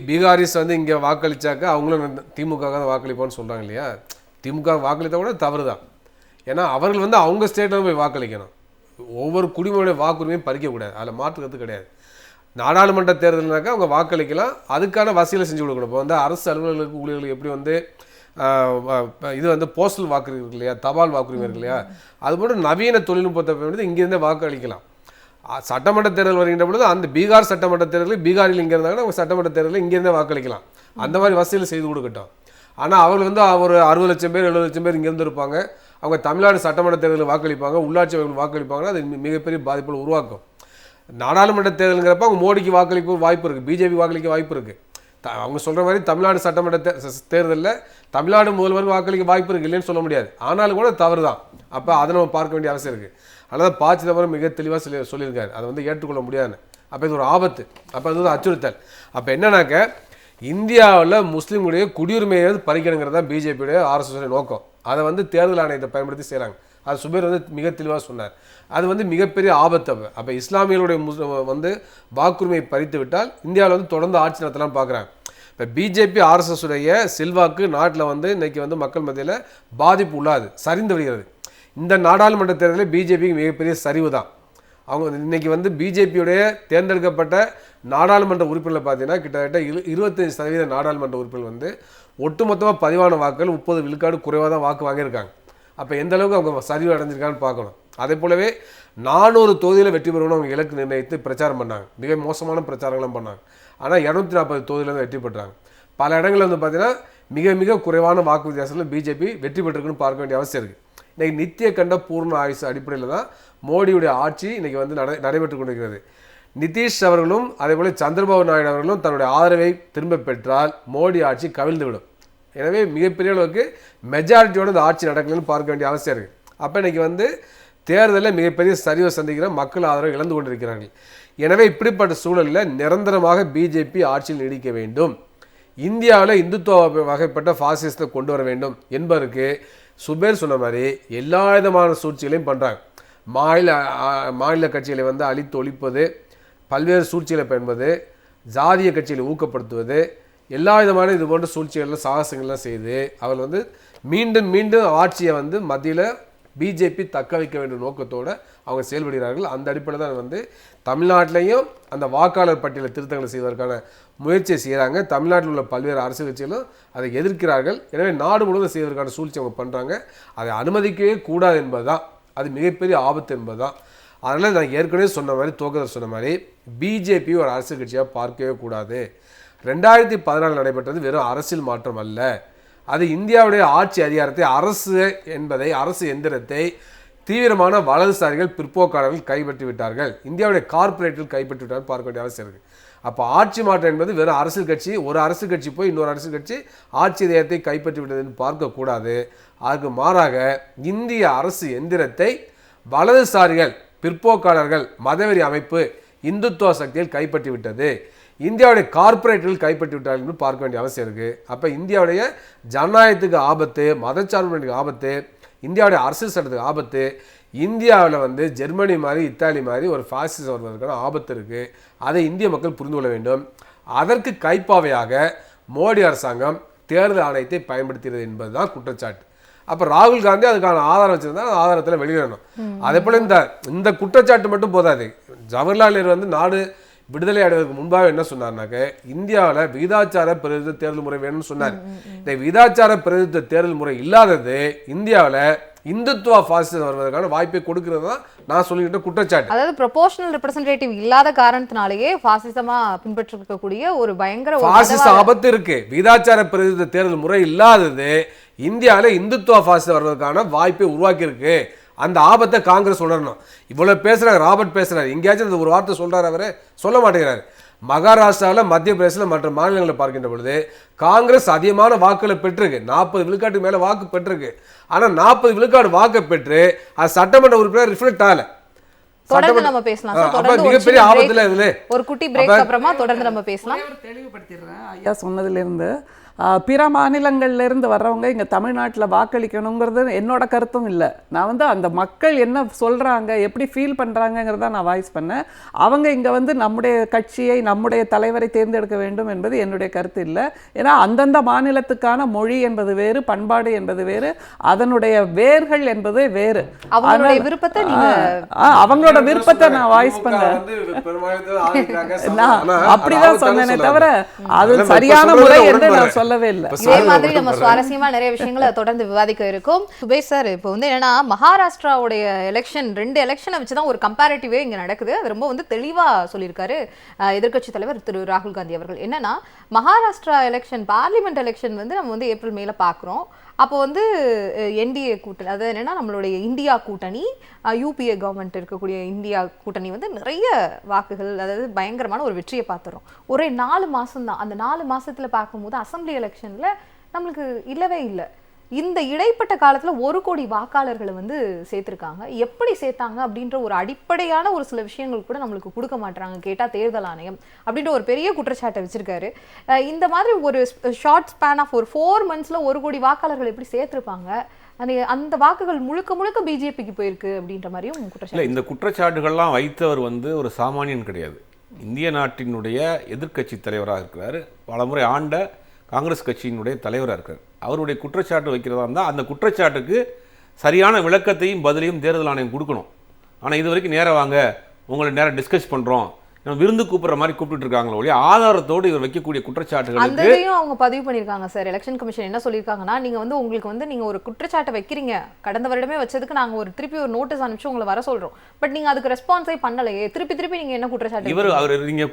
பீகாரிஸ் வந்து இங்கே வாக்களித்தாக்கா அவங்களும் திமுக தான் வாக்களிப்போன்னு சொல்கிறாங்க இல்லையா. திமுக வாக்களித்தா கூட தவறு தான். ஏன்னா அவர்கள் வந்து அவங்க ஸ்டேட்டில் போய் வாக்களிக்கணும். ஒவ்வொரு குடிமகனுடைய வாக்குரிமையும் பறிக்கக்கூடாது, அதில் மாற்றுக்கிறது கிடையாது. நாடாளுமன்ற தேர்தல்னாக்கா அவங்க வாக்களிக்கலாம், அதுக்கான வசதிகளை செஞ்சு கொடுக்கணும். இப்போ வந்து அரசு அலுவலர்களுக்கு ஊழியர்களுக்கு எப்படி வந்து இது வந்து போஸ்டல் வாக்குரிமை இருக்கு இல்லையா, தபால் வாக்குரிமை இருக்கு இல்லையா, அதுபோல நவீன தொழில்நுட்பத்தை பயன்படுத்தி இங்கேருந்தே வாக்களிக்கலாம். சட்டமன்ற தேர்தல் வருகின்ற பொழுது அந்த பீகார் சட்டமன்ற தேர்தலில் பீகாரில் இங்கே இருந்தாங்கன்னா அவங்க சட்டமன்ற தேர்தலில் இங்கேருந்தே வாக்களிக்கலாம். அந்த மாதிரி வசதியில் செய்து கொடுக்கட்டும். ஆனால் அவர்கள் வந்து ஒரு 60 லட்சம் பேர் 70 லட்சம் பேர் இங்கேருந்து இருப்பாங்க, அவங்க தமிழ்நாடு சட்டமன்ற தேர்தலில் வாக்களிப்பாங்க, உள்ளாட்சி அமைப்பில் வாக்களிப்பாங்கன்னா அது மிகப்பெரிய பாதிப்புகள் உருவாக்கும். நாடாளுமன்ற தேர்தலுங்கிறப்ப அவங்க மோடிக்கு வாக்களிக்க வாய்ப்பு இருக்குது, பிஜேபி வாக்களிக்க வாய்ப்பு இருக்குது. அவங்க சொல்கிற மாதிரி தமிழ்நாடு சட்டமன்ற தேர்தலில் தமிழ்நாடு முதல்வர் வாக்களிக்க வாய்ப்பு இருக்குது, இல்லைன்னு சொல்ல முடியாது. ஆனாலும் கூட தவறு தான். அப்போ அதை நம்ம பார்க்க வேண்டிய அவசியம் இருக்குது. அதனால் ப. சிதம்பரம் மிக தெளிவாக சொல்லியிருக்காரு, அதை வந்து ஏற்றுக்கொள்ள முடியாதுன்னு. அப்போ இது ஒரு ஆபத்து, அப்போ அது வந்து அச்சுறுத்தல். அப்போ என்னன்னாக்க இந்தியாவில் முஸ்லீம்களுடைய குடியுரிமையை பறிக்கணுங்கிறது தான் பிஜேபியுடைய ஆர்எஸ்எஸ் நோக்கம். அதை வந்து தேர்தல் ஆணையத்தை பயன்படுத்தி செய்கிறாங்க. அது சுபேர் வந்து மிக தெளிவாக சொன்னார். அது வந்து மிகப்பெரிய ஆபத்து. அப்போ இஸ்லாமியர்களுடைய வந்து வாக்குரிமையை பறித்து விட்டால் இந்தியாவில் வந்து தொடர்ந்து ஆட்சி நடத்தலாம் பார்க்குறாங்க. இப்போ பிஜேபி ஆர்எஸ்எஸ் உடைய செல்வாக்கு நாட்டில் வந்து இன்றைக்கி வந்து மக்கள் மத்தியில் பாதிப்பு உள்ளாது, சரிந்து வருகிறது. இந்த நாடாளுமன்ற தேர்தலில் பிஜேபிக்கு மிகப்பெரிய சரிவு தான். அவங்க இன்றைக்கி வந்து பிஜேபியுடைய தேர்ந்தெடுக்கப்பட்ட நாடாளுமன்ற உறுப்பினர்கள் பார்த்தீங்கன்னா கிட்டத்தட்ட 25% நாடாளுமன்ற உறுப்பினர்கள் வந்து ஒட்டுமொத்தமாக பதிவான வாக்குகள் 30 விழுக்காடு குறைவாக தான் வாக்கு வாங்கியிருக்காங்க. அப்போ எந்த அளவுக்கு அவங்க சரிவு அடைஞ்சிருக்கான்னு பார்க்கணும். அதே போலவே 400 தொகுதியில் வெற்றி பெறணும்னு அவங்க இலக்கு நிர்ணயித்து பிரச்சாரம் பண்ணாங்க, மிக மோசமான பிரச்சாரங்களும் பண்ணாங்க. ஆனால் 240 தொகுதியில் வந்து வெற்றி பெற்றாங்க. பல இடங்களில் வந்து பார்த்தீங்கன்னா மிக மிக குறைவான வாக்கு வித்தியாசத்தில் பிஜேபி வெற்றி பெற்றிருக்குன்னு பார்க்க வேண்டிய அவசியம் இருக்குது. இன்றைக்கி நித்திய கண்ட பூர்ண ஆயுசு அடிப்படையில் தான் மோடியுடைய ஆட்சி இன்றைக்கி வந்து நடைபெற்று கொண்டிருக்கிறது. நிதிஷ் அவர்களும் அதேபோல் சந்திரபாபு நாயுடு அவர்களும் தன்னுடைய ஆதரவை திரும்ப பெற்றால் மோடி ஆட்சி கவிழ்ந்துவிடும். எனவே மிகப்பெரிய அளவுக்கு மெஜாரிட்டியோட இந்த ஆட்சி நடக்கலன்னு பார்க்க வேண்டிய அவசியம் இருக்குது. அப்போ இன்றைக்கி வந்து தேர்தலில் மிகப்பெரிய சரிவை சந்திக்கிற மக்கள் ஆதரவு இழந்து கொண்டிருக்கிறார்கள். எனவே இப்படிப்பட்ட சூழலில் நிரந்தரமாக பிஜேபி ஆட்சியில் நீடிக்க வேண்டும், இந்தியாவில் இந்துத்துவ வகைப்பட்ட பாசிசத்தை கொண்டு வர வேண்டும் என்பதற்கு சுபேர் சொன்ன மாதிரி எல்லா விதமான சூழ்ச்சிகளையும் பண்ணுறாங்க. மாநில கட்சிகளை வந்து அழித்து ஒழிப்பது, பல்வேறு சூழ்ச்சிகளை பயன்பது, ஜாதிய கட்சிகளை ஊக்கப்படுத்துவது, எல்லா விதமான இது போன்ற சூழ்ச்சிகள்லாம் சாகசங்கள்லாம் செய்து அவர்கள் வந்து மீண்டும் மீண்டும் ஆட்சியை வந்து மத்தியில் பிஜேபி தக்க வைக்க வேண்டிய நோக்கத்தோடு அவங்க செயல்படுகிறார்கள். அந்த அடிப்படையில் தான் வந்து தமிழ்நாட்டிலையும் அந்த வாக்காளர் பட்டியலை திருத்தங்களை செய்வதற்கான முயற்சியை செய்கிறாங்க. தமிழ்நாட்டில் உள்ள பல்வேறு அரசியல் கட்சிகளும் அதை எதிர்க்கிறார்கள். எனவே நாடு முழுவதும் செய்வதற்கான சூழ்ச்சி அவங்க பண்ணுறாங்க. அதை அனுமதிக்கவே கூடாது என்பது தான், அது மிகப்பெரிய ஆபத்து என்பது தான். அதனால் நான் ஏற்கனவே சொன்ன மாதிரி, தோக்கதர் சொன்ன மாதிரி, பிஜேபி ஒரு அரசியல் கட்சியாக பார்க்கவே கூடாது. 2014 நடைபெற்றது வெறும் அரசியல் மாற்றம் அல்ல, அது இந்தியாவுடைய ஆட்சி அதிகாரத்தை, அரசு எந்திரத்தை தீவிரமான வலதுசாரிகள் பிற்போக்காளர்கள் கைப்பற்றி விட்டார்கள், இந்தியாவுடைய கார்பரேட்டில் கைப்பற்றி விட்டார்கள் பார்க்க வேண்டிய அவசியம் இருக்குது. அப்போ ஆட்சி மாற்றம் என்பது வெறும் அரசியல் கட்சி, ஒரு அரசியல் கட்சி போய் இன்னொரு அரசியல் கட்சி ஆட்சி அதிகாரத்தை கைப்பற்றி விட்டதுன்னு பார்க்கக்கூடாது. அதுக்கு மாறாக இந்திய அரசு எந்திரத்தை வலதுசாரிகள், பிற்போக்காளர்கள், மதவெறி அமைப்பு, இந்துத்துவ சக்தியில் கைப்பற்றி விட்டது, இந்தியாவுடைய கார்பரேட்டுகள் கைப்பற்றி விட்டார்கள் என்று பார்க்க வேண்டிய அவசியம் இருக்குது. அப்போ இந்தியாவுடைய ஜனநாயகத்துக்கு ஆபத்து, மதச்சார்புக்கு ஆபத்து, இந்தியாவுடைய அரசியல் சட்டத்துக்கு ஆபத்து, இந்தியாவில் வந்து ஜெர்மனி மாதிரி, இத்தாலி மாதிரி ஒரு பாசிசம் வருவதற்கான ஆபத்து இருக்குது. அதை இந்திய மக்கள் புரிந்து கொள்ள வேண்டும். அதற்கு கைப்பாவையாக மோடி அரசாங்கம் தேர்தல் ஆணையத்தை பயன்படுத்துகிறது என்பதுதான் குற்றச்சாட்டு. அப்போ ராகுல் காந்தி அதுக்கான ஆதாரம் வச்சிருந்தா அந்த ஆதாரத்தில் வெளியிடணும். அதே போல் இந்த குற்றச்சாட்டு மட்டும் போதாது. ஜவஹர்லால் நேரு வந்து நாடு விடுதலை அடைவதற்கு முன்பாக என்ன சொன்னார்னாக்க, இந்தியாவில் விகிதாச்சார பிரதிநிதித்துவ தேர்தல் முறை வேணும்னு சொன்னார். இந்த விகிதாச்சார பிரதிநிதித்துவ தேர்தல் முறை இல்லாதது இந்தியாவில் இந்துத்துவ பாசிசம் வருவதற்கான வாய்ப்பை கொடுக்கிறது தான் நான் சொல்லிக்கிட்ட குற்றச்சாட்டு. அதாவது ப்ரொபோஷனல் ரெப்ரசன்டேட்டிவ் இல்லாத காரணத்தினாலேயே பாசிசமா பின்பற்றக்கூடிய ஒரு பயங்கர பாசிச ஆபத்து இருக்கு. விகிதாச்சார பிரதிநிதித்துவ தேர்தல் முறை இல்லாதது இந்தியாவில் இந்துத்துவ பாசிசம் வருவதற்கான வாய்ப்பை உருவாக்கி இருக்கு. அந்த ஆபத்தை காங்கிரஸ் உணரணும். இவ்வளவு பேசுறாரு, ராபர்ட் பேசுறாரு, எங்கேயாச்சும் ஒரு வார்த்தை சொல்றாரு, அவரு சொல்ல மாட்டேங்கிறாரு. மகாராஷ்டிராவில், மத்திய பிரதேசத்தில், மற்ற மாநிலங்களை பார்க்கின்ற பொழுது காங்கிரஸ் அதிகமான வாக்குகளை பெற்றிருக்கு, 40 விழுக்காட்டுக்கு மேல வாக்கு பெற்றிருக்கு. ஆனா 40 விழுக்காடு வாக்கு பெற்று அது சட்டமன்ற உறுப்பினர் ரிஃப்ளெக்ட் ஆகல. தொடர்ந்து நம்ம பேசலாம். மிகப்பெரிய ஆபத்துல இதுல ஒரு குட்டி பிரேக் அப்புறமா தொடர்ந்து நம்ம பேசலாம். தெளிவுபடுத்திடுறேன் ஐயா சொன்னதுலேருந்து. பிற மாநிலங்கள்லேருந்து வர்றவங்க இங்கே தமிழ்நாட்டில் வாக்களிக்கணுங்கிறது என்னோட கருத்தும் இல்லை. நான் வந்து அந்த மக்கள் என்ன சொல்கிறாங்க, எப்படி ஃபீல் பண்ணுறாங்கங்கிறத நான் வாய்ஸ் பண்ணேன். அவங்க இங்கே வந்து நம்முடைய கட்சியை, நம்முடைய தலைவரை தேர்ந்தெடுக்க வேண்டும் என்பது என்னுடைய கருத்து இல்லை. ஏன்னா அந்தந்த மாநிலத்துக்கான மொழி என்பது வேறு, பண்பாடு என்பது வேறு, அதனுடைய வேர்கள் என்பது வேறு. அவங்களுடைய விருப்பத்தை அவங்களோட விருப்பத்தை நான் வாய்ஸ் பண்ணேன். நான் அப்படிதான் சொன்னேனே தவிர அது சரியான முறை என்று நான் சொல்லவே இல்லை. இதே மாதிரி நம்ம சுவாரஸ்யமா நிறைய விஷயங்களை தொடர்ந்து விவாதிக்க இருக்கும். சுபேஷ் சார், இப்போ வந்து என்னன்னா மகாராஷ்டிராவுடைய எலெக்ஷன், 2 எலெக்ஷனை வச்சுதான் ஒரு கம்பேரிட்டிவே இங்க நடக்குது. அது ரொம்ப வந்து தெளிவா சொல்லியிருக்காரு எதிர்க்கட்சி தலைவர் திரு ராகுல் காந்தி அவர்கள். என்னன்னா மகாராஷ்டிரா எலெக்ஷன், பார்லிமெண்ட் எலெக்ஷன் வந்து நம்ம வந்து ஏப்ரல் மேல பாக்குறோம். அப்போ வந்து என்டிஏ கூட்டணி, அதாவது என்னன்னா நம்மளுடைய இந்தியா கூட்டணி, யூபிஏ கவர்மெண்ட் இருக்கக்கூடிய இந்தியா கூட்டணி வந்து நிறைய வாக்குகள், அதாவது பயங்கரமான ஒரு வெற்றியை பார்த்துறோம். ஒரே 4 மாசம் தான். அந்த 4 மாசத்துல பார்க்கும்போது அசம்பிளி எலெக்ஷன்ல நம்மளுக்கு இல்லவே இல்லை. இந்த இடைப்பட்ட காலத்துல 1 கோடி வாக்காளர்களை வந்து சேர்த்திருக்காங்க. எப்படி சேர்த்தாங்க அப்படின்ற ஒரு அடிப்படையான ஒரு சில விஷயங்கள் கூட நம்மளுக்கு கொடுக்க மாட்டாங்க கேட்டா தேர்தல் ஆணையம் அப்படின்ற ஒரு பெரிய குற்றச்சாட்டை வச்சிருக்காரு. இந்த மாதிரி ஒரு ஷார்ட் ஸ்பேன் ஆஃப் ஒரு 4 monthsல 1 கோடி வாக்காளர்கள் எப்படி சேர்த்திருப்பாங்க, அந்த வாக்குகள் முழுக்க முழுக்க பிஜேபிக்கு போயிருக்கு அப்படின்ற மாதிரியும் குற்றச்சாட்டு. இந்த குற்றச்சாட்டுகள்லாம் வைத்தவர் வந்து ஒரு சாமானியன் கிடையாது. இந்திய நாட்டினுடைய எதிர்க்கட்சி தலைவராக இருக்கிறார், பலமுறை ஆண்ட காங்கிரஸ் கட்சியினுடைய தலைவராக இருக்கார். அவருடைய குற்றச்சாட்டு வைக்கிறதா இருந்தால் அந்த குற்றச்சாட்டுக்கு சரியான விளக்கத்தையும் பதிலையும் தேர்தல் ஆணையம் கொடுக்கணும். ஆனால் இது வரைக்கும் நேராக வாங்க, உங்களை நேராக டிஸ்கஸ் பண்ணுறோம், விருந்து கூப்பிடுற மாதிரி கூப்பிட்டு இருக்காங்களோ ஒழிய ஆதாரத்தோடு இவர் வைக்கக்கூடிய குற்றச்சாட்டுகளுக்கு அந்த இதையும் அவங்க பதிவு பண்ணியிருக்காங்க சார். எலெக்ஷன் கமிஷன் என்ன சொல்லியிருக்காங்கன்னா, நீங்க வந்து உங்களுக்கு வந்து நீங்க ஒரு குற்றச்சாட்டை வைக்கிறீங்க, கடந்த வருடமே வச்சதுக்கு நாங்க திருப்பி ஒரு நோட்டீஸ் அனுப்பிச்சு உங்களை வர சொல்றோம், பட் நீங்க அதுக்கு ரெஸ்பான்ஸே பண்ணலையே, திருப்பி நீங்க என்ன குற்றச்சாட்டு? அவர் நீங்க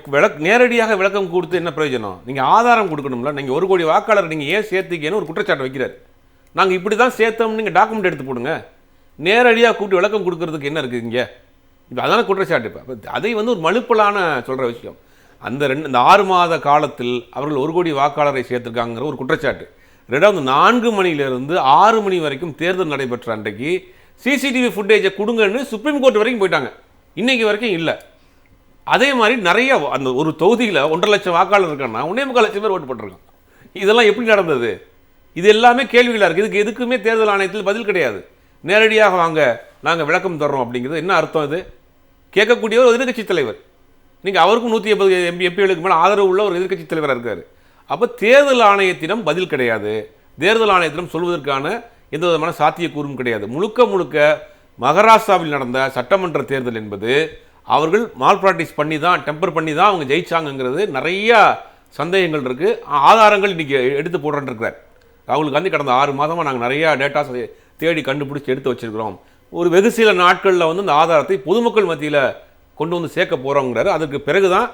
நேரடியாக விளக்கம் கொடுத்து என்ன பிரயோஜனம்? நீங்க ஆதாரம் கொடுக்கணும்ல. நீங்க 1 கோடி வாக்காளர் நீங்க ஏன் சேர்த்துக்கேன்னு ஒரு குற்றச்சாட்டு வைக்கிறார். நாங்க இப்படி தான் சேர்த்தோம், நீங்க டாக்குமெண்ட் எடுத்து போடுங்க. நேரடியாக கூப்பிட்டு விளக்கம் கொடுக்கறதுக்கு என்ன இருக்குது இங்கே? இப்போ அதான குற்றச்சாட்டு. இப்போ அதை வந்து ஒரு மலுப்பலான சொல்கிற விஷயம். இந்த 6 மாத காலத்தில் அவர்கள் 1 கோடி வாக்காளரை சேர்த்துருக்காங்கிற ஒரு குற்றச்சாட்டு. 2வது 4 மணியிலிருந்து 6 மணி வரைக்கும் தேர்தல் நடைபெற்ற அன்றைக்கு சிசிடிவி ஃபுட்டேஜை கொடுங்கன்னு சுப்ரீம் கோர்ட் வரைக்கும் போயிட்டாங்க. இன்னைக்கு வரைக்கும் இல்லை. அதே மாதிரி நிறைய அந்த ஒரு தொகுதியில் 1.5 லட்சம் வாக்காளர் இருக்காங்கன்னா 1.25 லட்சம் பேர் ஓட்டு போட்டிருக்காங்க. இதெல்லாம் எப்படி நடந்தது? இது எல்லாமே கேள்விகளாக இருக்குது. இதுக்கு எதுக்குமே தேர்தல் ஆணையத்தில் பதில் கிடையாது. நேரடியாக வாங்க, நாங்கள் விளக்கம் தர்றோம் அப்படிங்கிறது என்ன அர்த்தம்? இது கேட்கக்கூடியவர் ஒரு எதிர்க்கட்சி தலைவர். நீங்கள் அவருக்கும் 180 எம்பிகளுக்கு மேலே ஆதரவு உள்ள ஒரு எதிர்க்கட்சி தலைவராக இருக்கார். அப்போ தேர்தல் ஆணையத்திடம் பதில் கிடையாது. தேர்தல் ஆணையத்திடம் சொல்வதற்கான எந்த விதமான சாத்தியக்கூறும் கிடையாது. முழுக்க மகாராஷ்டிராவில் நடந்த சட்டமன்ற தேர்தல் என்பது அவர்கள் மால் ப்ராக்டிஸ் பண்ணி தான், டெம்பர் பண்ணி தான் அவங்க ஜெயிச்சாங்கிறது நிறையா சந்தேகங்கள் இருக்குது. ஆதாரங்கள் இன்றைக்கி எடுத்து போடுறேன்ருக்கிறார் ராகுல் காந்தி. கடந்த 6 மாதமாக நாங்கள் நிறையா டேட்டாஸ் தேடி கண்டுபிடிச்சி எடுத்து வச்சிருக்கிறோம். ஒரு வெகு சில நாட்களில் வந்து இந்த ஆதாரத்தை பொதுமக்கள் மத்தியில் கொண்டு வந்து சேர்க்க போகிறோங்கிறாரு. அதுக்கு பிறகு தான்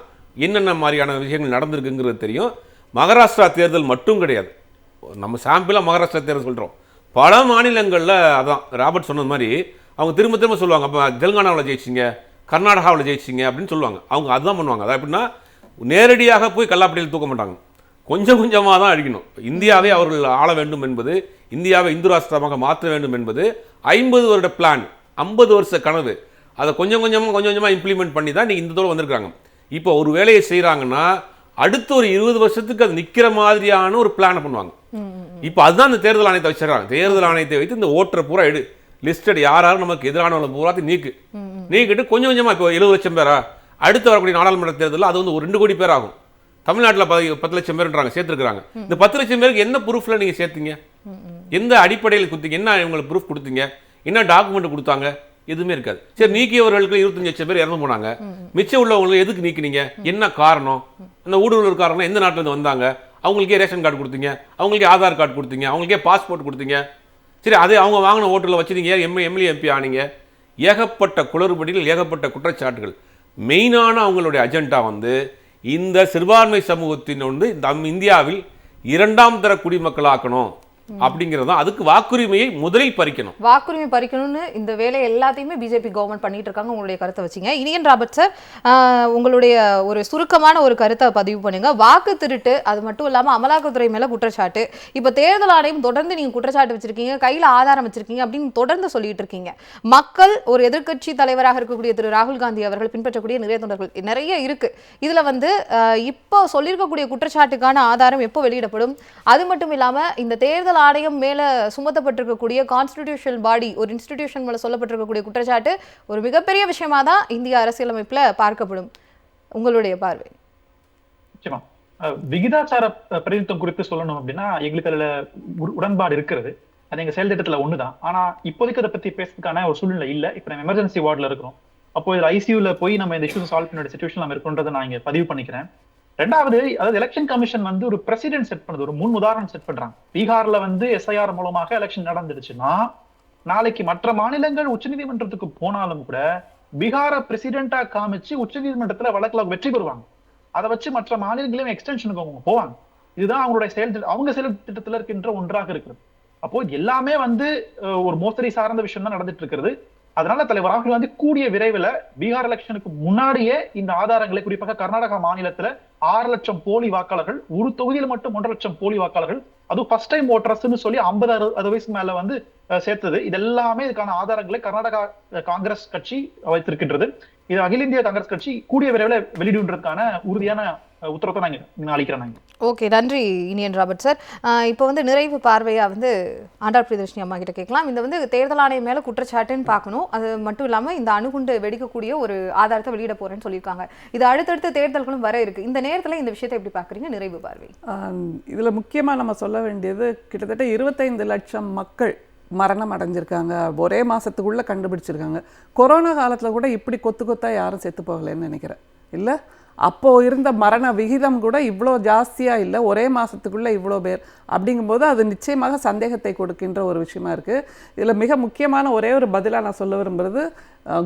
என்னென்ன மாதிரியான விஷயங்கள் நடந்திருக்குங்கிறது தெரியும். மகாராஷ்டிரா தேர்தல் மட்டும் கிடையாது, நம்ம சாம்பிளாக மகாராஷ்டிரா தேர்தல் சொல்கிறோம். பல மாநிலங்களில் அதான் ராபர்ட் சொன்னது மாதிரி அவங்க திரும்ப சொல்லுவாங்க, அப்போ தெலுங்கானாவில் ஜெயிச்சிங்க, கர்நாடகாவில் ஜெயிச்சிங்க அப்படின்னு சொல்லுவாங்க. அவங்க அதுதான் பண்ணுவாங்க. அது எப்படின்னா நேரடியாக போய் கல்லாப்பட்டியில் தூக்க மாட்டாங்க, கொஞ்சம் கொஞ்சமாக தான் அடிக்கணும். இந்தியாவை அவர்கள் ஆள வேண்டும் என்பது, இந்தியாவை இந்து ராஷ்டிரமாக மாற்ற வேண்டும் என்பது 50 வருட பிளான், 50 வருஷ கனவு. அதை கொஞ்சம் கொஞ்சமாக இம்ப்ளிமெண்ட் பண்ணி தான் நீங்கள் இந்த தோடு வந்திருக்காங்க. இப்போ ஒரு வேலையை செய்கிறாங்கன்னா அடுத்த ஒரு 20 வருஷத்துக்கு அது நிற்கிற மாதிரியான ஒரு பிளானை பண்ணுவாங்க. இப்போ அதுதான் இந்த தேர்தல் ஆணையத்தை வச்சிடறாங்க. தேர்தல் ஆணையத்தை வைத்து இந்த ஓட்டரை பூரா எடு, லிஸ்டட் யாரும் நமக்கு எதிரானவங்களை பூராத்தையும் நீக்கிட்டு கொஞ்சம் கொஞ்சமாக இப்போ 70 லட்சம் பேரா, அடுத்து வரக்கூடிய நாடாளுமன்ற தேர்தலில் அது வந்து ஒரு 2 கோடி பேர் ஆகும். தமிழ்நாட்டில் 10 லட்சம் பேர்ன்றாங்க சேர்த்துருக்காங்க. இந்த 10 லட்சம் பேருக்கு என்ன ப்ரூஃப்ல நீங்கள் சேர்த்தீங்க? எந்த அடிப்படையில் கொடுத்தீங்க? என்ன இவங்களுக்கு ப்ரூஃப் கொடுத்தீங்க? என்ன டாக்குமெண்ட் கொடுத்தாங்க? எதுவுமே இருக்காது. சரி, நீக்கியவர்களுக்கு 25 லட்சம் பேர் இறந்து போனாங்க, மிச்சம் உள்ளவங்களுக்கு எதுக்கு நீக்கினீங்க? என்ன காரணம்? அந்த ஊடுருவல் காரணம் எந்த நாட்டிலேருந்து வந்தாங்க? அவங்களுக்கே ரேஷன் கார்டு கொடுத்தீங்க, அவங்களுக்கே ஆதார் கார்டு கொடுத்தீங்க, அவங்களுக்கே பாஸ்போர்ட் கொடுத்தீங்க. சரி, அதே அவங்க வாங்கின ஓட்டில் வச்சுருந்தீங்க, எம்எல்ஏ எம்பி ஆனீங்க. ஏகப்பட்ட குளறுபடிகள், ஏகப்பட்ட குற்றச்சாட்டுகள். மெயினான அவங்களுடைய அஜெண்டா வந்து இந்த சிறுபான்மை சமூகத்தின் வந்து இந்தியாவில் 2ஆம் தர குடிமக்களாக்கணும் அப்படிங்கிறது. அதுக்கு வாக்குரிமையை முதலில் பறிக்கணும். வாக்குரிமை பறிக்கணும்னு இந்த வேலை எல்லாத்தையுமே பிஜேபி கவர்மெண்ட் பண்ணிட்டு இருக்காங்க. உங்களுடைய கருத்தை வச்சிங்க. இனியன் ராபர்ட் சார், உங்களுடைய ஒரு சுருக்கமான ஒரு கருத்தை பதிவு பண்ணுங்க. வாக்கு திருட்டு, அது மட்டும் இல்லாமல் அமலாக்கத்துறை மேல குற்றச்சாட்டு, இப்போ தேர்தல் ஆணையம் தொடர்ந்து நீங்க குற்றச்சாட்டு வச்சிருக்கீங்க, கையில் ஆதாரம் வச்சிருக்கீங்க அப்படின்னு தொடர்ந்து சொல்லிட்டு இருக்கீங்க. மக்கள் ஒரு எதிர்க்கட்சி தலைவராக இருக்கக்கூடிய திரு ராகுல் காந்தி அவர்கள் பின்பற்றக்கூடிய நிறைய தொண்டர்கள் நிறைய இருக்கு. இதுல வந்து இப்போ சொல்லியிருக்கக்கூடிய குற்றச்சாட்டுக்கான ஆதாரம் எப்போ வெளியிடப்படும்? அது மட்டும் இல்லாம இந்த தேர்தல் ஆணையம் மேல சுமத்தப்பட்டிருக்கக்கூடிய கான்ஸ்டிடியூஷனல் பாடி, ஒரு இன்ஸ்டிடியூஷன் மேல சொல்லப்பட்டிருக்கக்கூடிய குற்றச்சாட்டு ஒரு மிகப்பெரிய விஷயமா தான் இந்திய அரசியலமைப்புல பார்க்கப்படும். உங்களுடைய பார்வை? நிச்சயமா விகிதாச்சார பிரதிநிதித்துவம் குறித்து சொல்லணும் அப்படின்னா எங்களுக்கு அதுல உடன்பாடு இருக்கிறது. அது எங்க செயல் திட்டத்துல ஒண்ணுதான். ஆனா இப்போதைக்கு அதை பத்தி பேசுறதுக்கான ஒரு சூழ்நிலை இல்ல. இப்ப நம்ம எமர்ஜென்சி வார்டுல இருக்கிறோம். அப்போ இதுல ஐசியூல போய் நம்ம இந்த இஷ்யூ சால்வ் பண்ண சிச்சுவேஷன் நம்ம இருக்கோன்றதை நான் இங்க பதிவு பண்ணிக்கிறேன். 2வது, அதாவது எலெக்ஷன் கமிஷன் வந்து ஒரு பிரசிடென்ட் செட் பண்ணுது, ஒரு முன் உதாரணம் செட் பண்றாங்க. பீகார்ல வந்து எஸ்ஐஆர் மூலமாக எலெக்ஷன் நடந்துடுச்சுன்னா நாளைக்கு மற்ற மாநிலங்கள் உச்சநீதிமன்றத்துக்கு போனாலும் கூட பீகாரை பிரசிடென்டா காமிச்சு உச்சநீதிமன்றத்துல வழக்குல வெற்றி பெறுவாங்க. அதை வச்சு மற்ற மாநிலங்களையும் எக்ஸ்டென்ஷனுக்கு அவங்க போவாங்க. இதுதான் அவங்களுடைய அவங்க செயல் திட்டத்துல இருக்கின்ற ஒன்றாக இருக்கிறது. அப்போ எல்லாமே வந்து ஒரு மோசடி சார்ந்த விஷயம் தான் நடந்துட்டு இருக்கிறது. அதனால தலைவர் ராகுல் காந்தி கூடிய விரைவில் பீகார் எலெக்ஷனுக்கு முன்னாடியே இந்த ஆதாரங்களை, குறிப்பாக கர்நாடகா மாநிலத்துல 6 லட்சம் போலி வாக்காளர்கள், ஒரு தொகுதியில் மட்டும் 1.5 லட்சம் போலி வாக்காளர்கள், அதுவும் ஃபர்ஸ்ட் டைம் ஓட்டர்ஸ்ன்னு சொல்லி 50-60 வயசு மேல வந்து சேர்த்தது, இதெல்லாமே இதுக்கான ஆதாரங்களை கர்நாடகா காங்கிரஸ் கட்சி வைத்திருக்கின்றது. இது அகில இந்திய காங்கிரஸ் கட்சி கூடிய விரைவில் வெளியிடுவதற்கான உறுதியான உத்தரத்தை நாங்க அளிக்கிறேன். ஓகே, நன்றி இனியன் ராபர்ட் சார். இப்போ வந்து நிறைவு பார்வையா வந்து ஆண்டாள் பிரியதர்ஷினி அம்மா கிட்ட கேட்கலாம். இந்த வந்து தேர்தல் ஆணையம் மேல குற்றச்சாட்டுன்னு பார்க்கணும். அது மட்டும் இல்லாம இந்த அணுகுண்டு வெடிக்கக்கூடிய ஒரு ஆதாரத்தை வெளியிட போறேன்னு சொல்லியிருக்காங்க. இது அடுத்தடுத்த தேர்தல்களும் வர இருக்கு. இந்த நேரத்தில் இந்த விஷயத்தை எப்படி பார்க்குறீங்க? நிறைவு பார்வை. இதுல முக்கியமா நம்ம சொல்ல வேண்டியது, கிட்டத்தட்ட 25 லட்சம் மக்கள் மரணம் அடைஞ்சிருக்காங்க. ஒரே மாதத்துக்குள்ளே கண்டுபிடிச்சிருக்காங்க. கொரோனா காலத்தில் கூட இப்படி கொத்தா யாரும் செத்து போகலைன்னு நினைக்கிறேன். இல்லை அப்போது இருந்த மரண விகிதம் கூட இவ்வளோ ஜாஸ்தியாக இல்லை, ஒரே மாதத்துக்குள்ளே இவ்வளோ பேர் அப்படிங்கும்போது அது நிச்சயமாக சந்தேகத்தை கொடுக்கின்ற ஒரு விஷயமா இருக்குது. இதில் மிக முக்கியமான ஒரே ஒரு பதிலாக நான் சொல்ல விரும்புகிறது,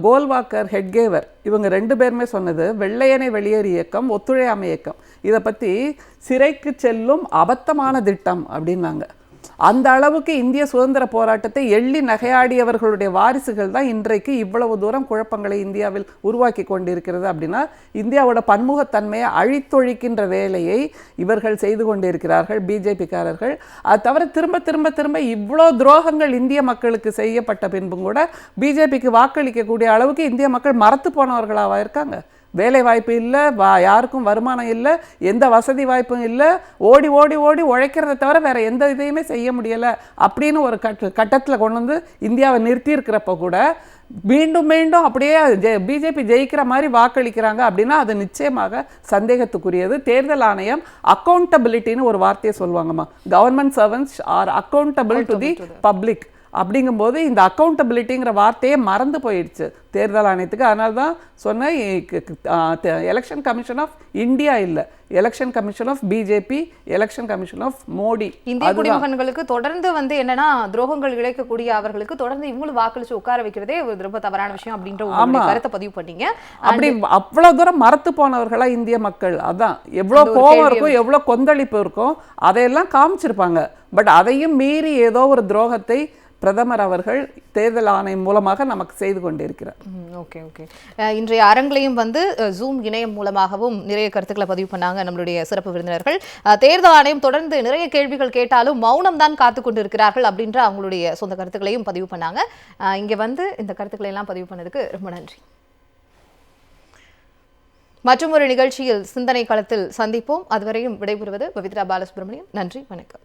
கோல்வாக்கர், ஹெட்கேவர் இவங்க 2 பேருமே சொன்னது வெள்ளையனை வெளியேறு இயக்கம், ஒத்துழையாமை இயக்கம் இதை பற்றி சிறைக்கு செல்லும் அபத்தமான திட்டம் அப்படின்னாங்க. அந்த அளவுக்கு இந்திய சுதந்திர போராட்டத்தை எள்ளி நகையாடியவர்களுடைய வாரிசுகள் தான் இன்றைக்கு இவ்வளவு தூரம் குழப்பங்களை இந்தியாவில் உருவாக்கி கொண்டிருக்கிறது. அப்படின்னா இந்தியாவோட பன்முகத்தன்மையை அழித்தொழிக்கின்ற வேலையை இவர்கள் செய்து கொண்டிருக்கிறார்கள், பிஜேபிக்காரர்கள். அது தவிர திரும்ப திரும்ப திரும்ப இவ்வளோ துரோகங்கள் இந்திய மக்களுக்கு செய்யப்பட்ட பின்பும் கூட பிஜேபிக்கு வாக்களிக்கக்கூடிய அளவுக்கு இந்திய மக்கள் மறத்து போனவர்களாக இருக்காங்க. வேலை வாய்ப்பு இல்லை, யாருக்கும் வருமானம் இல்லை, எந்த வசதி வாய்ப்பும் இல்லை, ஓடி ஓடி ஓடி உழைக்கிறத தவிர வேறு எந்த இதையுமே செய்ய முடியலை அப்படின்னு ஒரு கட்டத்தில் கொண்டு வந்து இந்தியாவை நிறுத்தியிருக்கிறப்ப கூட மீண்டும் மீண்டும் அப்படியே பிஜேபி ஜெயிக்கிற மாதிரி வாக்களிக்கிறாங்க அப்படின்னா அது நிச்சயமாக சந்தேகத்துக்குரியது. தேர்தல் ஆணையம் அக்கௌண்டபிலிட்டின்னு ஒரு வார்த்தையை சொல்லுவாங்கம்மா, government servants are accountable to the public. அப்படிங்கும்போது இந்த அக்கௌண்டபிலிட்டிங்கிற வார்த்தையே மறந்து போயிடுச்சு தேர்தல் ஆணையத்துக்கு. அதனால தான் சொன்னேன், எலெக்ஷன் கமிஷன் ஆஃப் இந்தியா இல்லை, election commission of BJP, election commission of Modi. இந்திய குடிமகன்களுக்கு தொடர்ந்து வந்து என்னன்னா துரோகங்கள் இழைக்கக்கூடிய அவர்களுக்கு தொடர்ந்து இவங்களும் வாக்களிச்சு உட்கார வைக்கிறதே ரொம்ப தவறான விஷயம் அப்படின்ற ஒரு கருத்தை பதிவு பண்ணீங்க. அப்படி அவ்வளவு தூரம் மறத்து போனவர்களா இந்திய மக்கள், அதான் எவ்வளவு கோபம் இருக்கும், எவ்வளவு கொந்தளிப்பு இருக்கும், அதையெல்லாம் காமிச்சிருப்பாங்க. பட் அதையும் மீறி ஏதோ ஒரு துரோகத்தை பிரதமர் அவர்கள் தேர்தல் ஆணையம் மூலமாக நமக்கு செய்து கொண்டிருக்கிறார். Okay okay. இன்றைய அரங்கிலையும் வந்து ஜூம் இணையம் மூலமாகவும் நிறைய கருத்துக்களை பதிவு பண்ணாங்க நம்மளுடைய சிறப்பு விருந்தினர்கள். தேர்தல் ஆணையம் தொடர்ந்து நிறைய கேள்விகள் கேட்டாலும் மௌனம் தான் காத்து கொண்டு இருக்கிறார்கள் அப்படின்ற அவங்களுடைய சொந்த கருத்துக்களையும் பதிவு பண்ணாங்க. இங்கே வந்து இந்த கருத்துக்களை எல்லாம் பதிவு பண்ணதுக்கு ரொம்ப நன்றி. மற்றும் ஒரு நிகழ்ச்சியில் சிந்தனை களத்தில் சந்திப்போம். அதுவரையும் விடைபெறுவது பவித்ரா பாலசுப்ரமணியம். நன்றி, வணக்கம்.